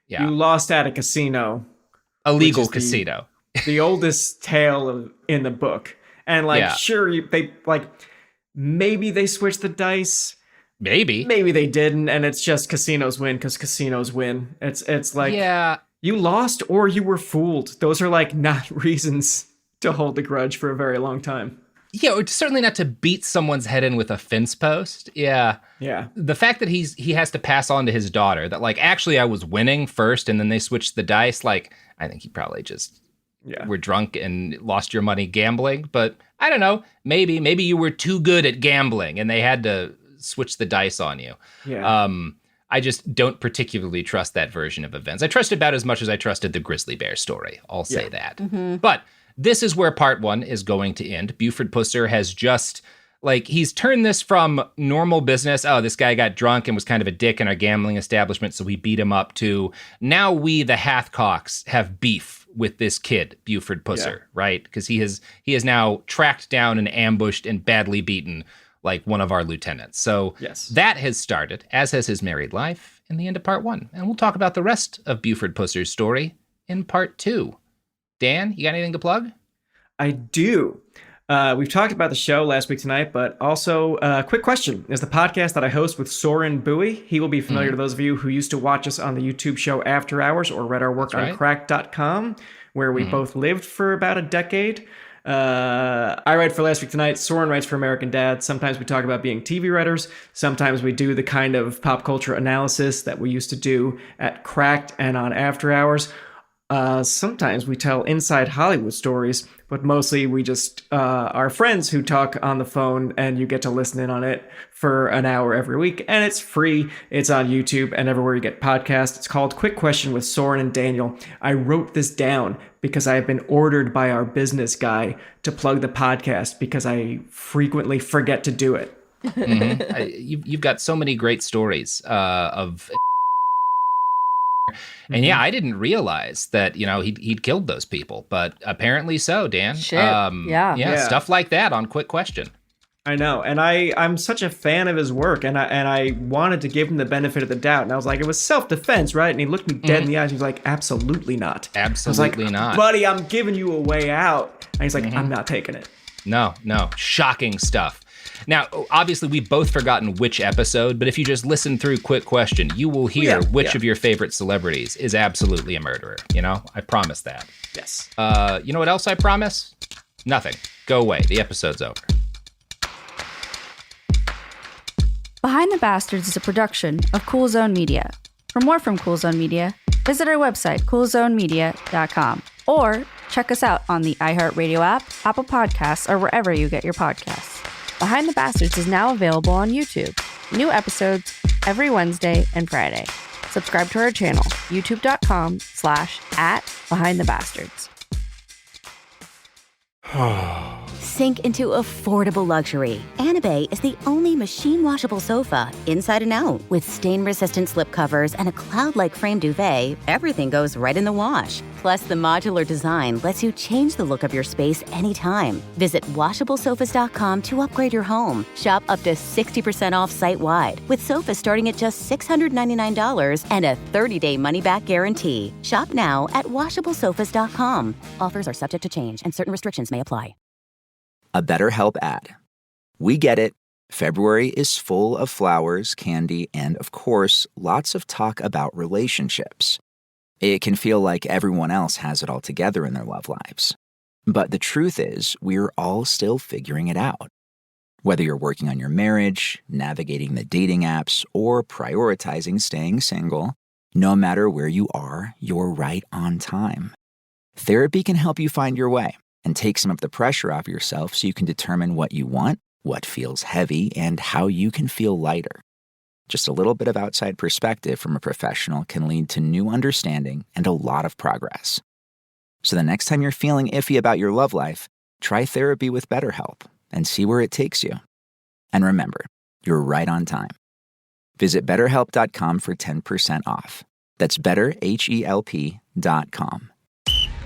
You lost at a casino. A legal casino. The oldest tale in the book. And maybe they switched the dice. Maybe they didn't, and it's just casinos win because casinos win. It's like you lost or you were fooled. Those are like not reasons to hold the grudge for a very long time. Yeah, or certainly not to beat someone's head in with a fence post. Yeah. The fact that he has to pass on to his daughter that like, actually I was winning first and then they switched the dice. Like, I think he probably just were drunk and lost your money gambling. But I don't know, maybe you were too good at gambling and they had to switch the dice on you. Yeah. I just don't particularly trust that version of events. I trust about as much as I trusted the grizzly bear story. I'll say that. Mm-hmm. But this is where part 1 is going to end. Buford Pusser has just, like, he's turned this from normal business, oh, this guy got drunk and was kind of a dick in our gambling establishment, so we beat him up, to now we, the Hathcocks, have beef with this kid, Buford Pusser, right? Because he has now tracked down and ambushed and badly beaten, like, one of our lieutenants. So that has started, as has his married life, in the end of part 1. And we'll talk about the rest of Buford Pusser's story in part 2. Dan, you got anything to plug? I do. We've talked about the show last week tonight, but also Quick Question is the podcast that I host with Soren Bowie. He will be familiar to those of you who used to watch us on the YouTube show After Hours or read our work on crack.com, where we both lived for about a decade. I write for Last Week Tonight. Soren writes for American Dad. Sometimes we talk about being TV writers. Sometimes we do the kind of pop culture analysis that we used to do at Cracked and on After Hours. Sometimes we tell inside Hollywood stories, but mostly we just are friends who talk on the phone, and you get to listen in on it for an hour every week. And it's free. It's on YouTube and everywhere you get podcasts. It's called Quick Question with Soren and Daniel. I wrote this down because I have been ordered by our business guy to plug the podcast because I frequently forget to do it. You've got so many great stories of... And yeah, I didn't realize that, he'd killed those people, but apparently so, Dan. Shit. Yeah, stuff like that on Quick Question. I know, and I'm such a fan of his work, and I wanted to give him the benefit of the doubt, and I was like, it was self-defense, right? And he looked me dead in the eyes, and he was like, absolutely not. Absolutely not. Buddy, I'm giving you a way out. And he's like, I'm not taking it. No, shocking stuff. Now, obviously, we've both forgotten which episode, but if you just listen through Quick Question, you will hear which of your favorite celebrities is absolutely a murderer. I promise that. Yes. You know what else I promise? Nothing. Go away. The episode's over. Behind the Bastards is a production of Cool Zone Media. For more from Cool Zone Media, visit our website, coolzonemedia.com, or check us out on the iHeartRadio app, Apple Podcasts, or wherever you get your podcasts. Behind the Bastards is now available on YouTube. New episodes every Wednesday and Friday. Subscribe to our channel, youtube.com/@BehindTheBastards. Sink into affordable luxury. Anabay is the only machine washable sofa, inside and out. With stain-resistant slip covers and a cloud-like frame duvet, everything goes right in the wash. Plus, the modular design lets you change the look of your space anytime. Visit WashableSofas.com to upgrade your home. Shop up to 60% off site-wide, with sofas starting at just $699 and a 30-day money-back guarantee. Shop now at WashableSofas.com. Offers are subject to change, and certain restrictions may apply. A BetterHelp ad. We get it. February is full of flowers, candy, and, of course, lots of talk about relationships. It can feel like everyone else has it all together in their love lives. But the truth is, we're all still figuring it out. Whether you're working on your marriage, navigating the dating apps, or prioritizing staying single, no matter where you are, you're right on time. Therapy can help you find your way and take some of the pressure off yourself so you can determine what you want, what feels heavy, and how you can feel lighter. Just a little bit of outside perspective from a professional can lead to new understanding and a lot of progress. So the next time you're feeling iffy about your love life, try therapy with BetterHelp and see where it takes you. And remember, you're right on time. Visit BetterHelp.com for 10% off. That's BetterHelp.com.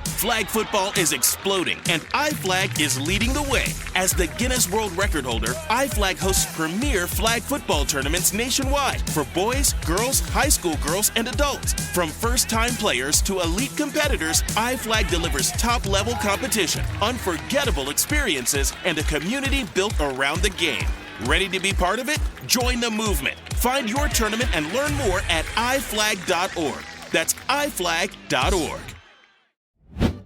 Flag football is exploding, and iFlag is leading the way. As the Guinness World Record holder, iFlag hosts premier flag football tournaments nationwide for boys, girls, high school girls, and adults. From first-time players to elite competitors, iFlag delivers top-level competition, unforgettable experiences, and a community built around the game. Ready to be part of it? Join the movement. Find your tournament and learn more at iflag.org. That's iflag.org.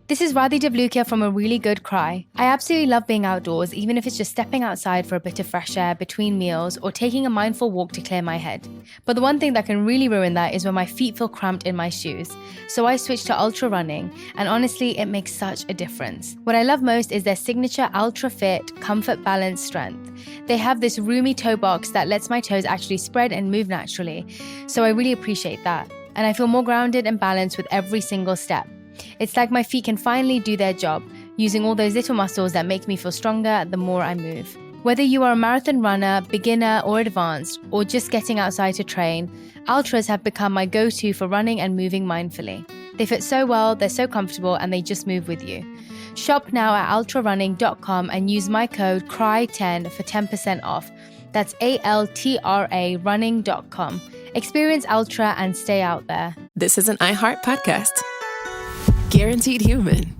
This is Radhi Devlukia from A Really Good Cry. I absolutely love being outdoors, even if it's just stepping outside for a bit of fresh air between meals or taking a mindful walk to clear my head. But the one thing that can really ruin that is when my feet feel cramped in my shoes. So I switched to ultra running, and honestly, it makes such a difference. What I love most is their signature Ultra Fit Comfort Balance Strength. They have this roomy toe box that lets my toes actually spread and move naturally, so I really appreciate that. And I feel more grounded and balanced with every single step. It's like my feet can finally do their job, using all those little muscles that make me feel stronger the more I move. Whether you are a marathon runner, beginner, or advanced, or just getting outside to train, Ultras have become my go-to for running and moving mindfully. They fit so well, they're so comfortable, and they just move with you. Shop now at ultrarunning.com and use my code CRY10 for 10% off. That's ALTRA running.com. Experience Ultra and stay out there. This is an iHeart podcast. Guaranteed Human.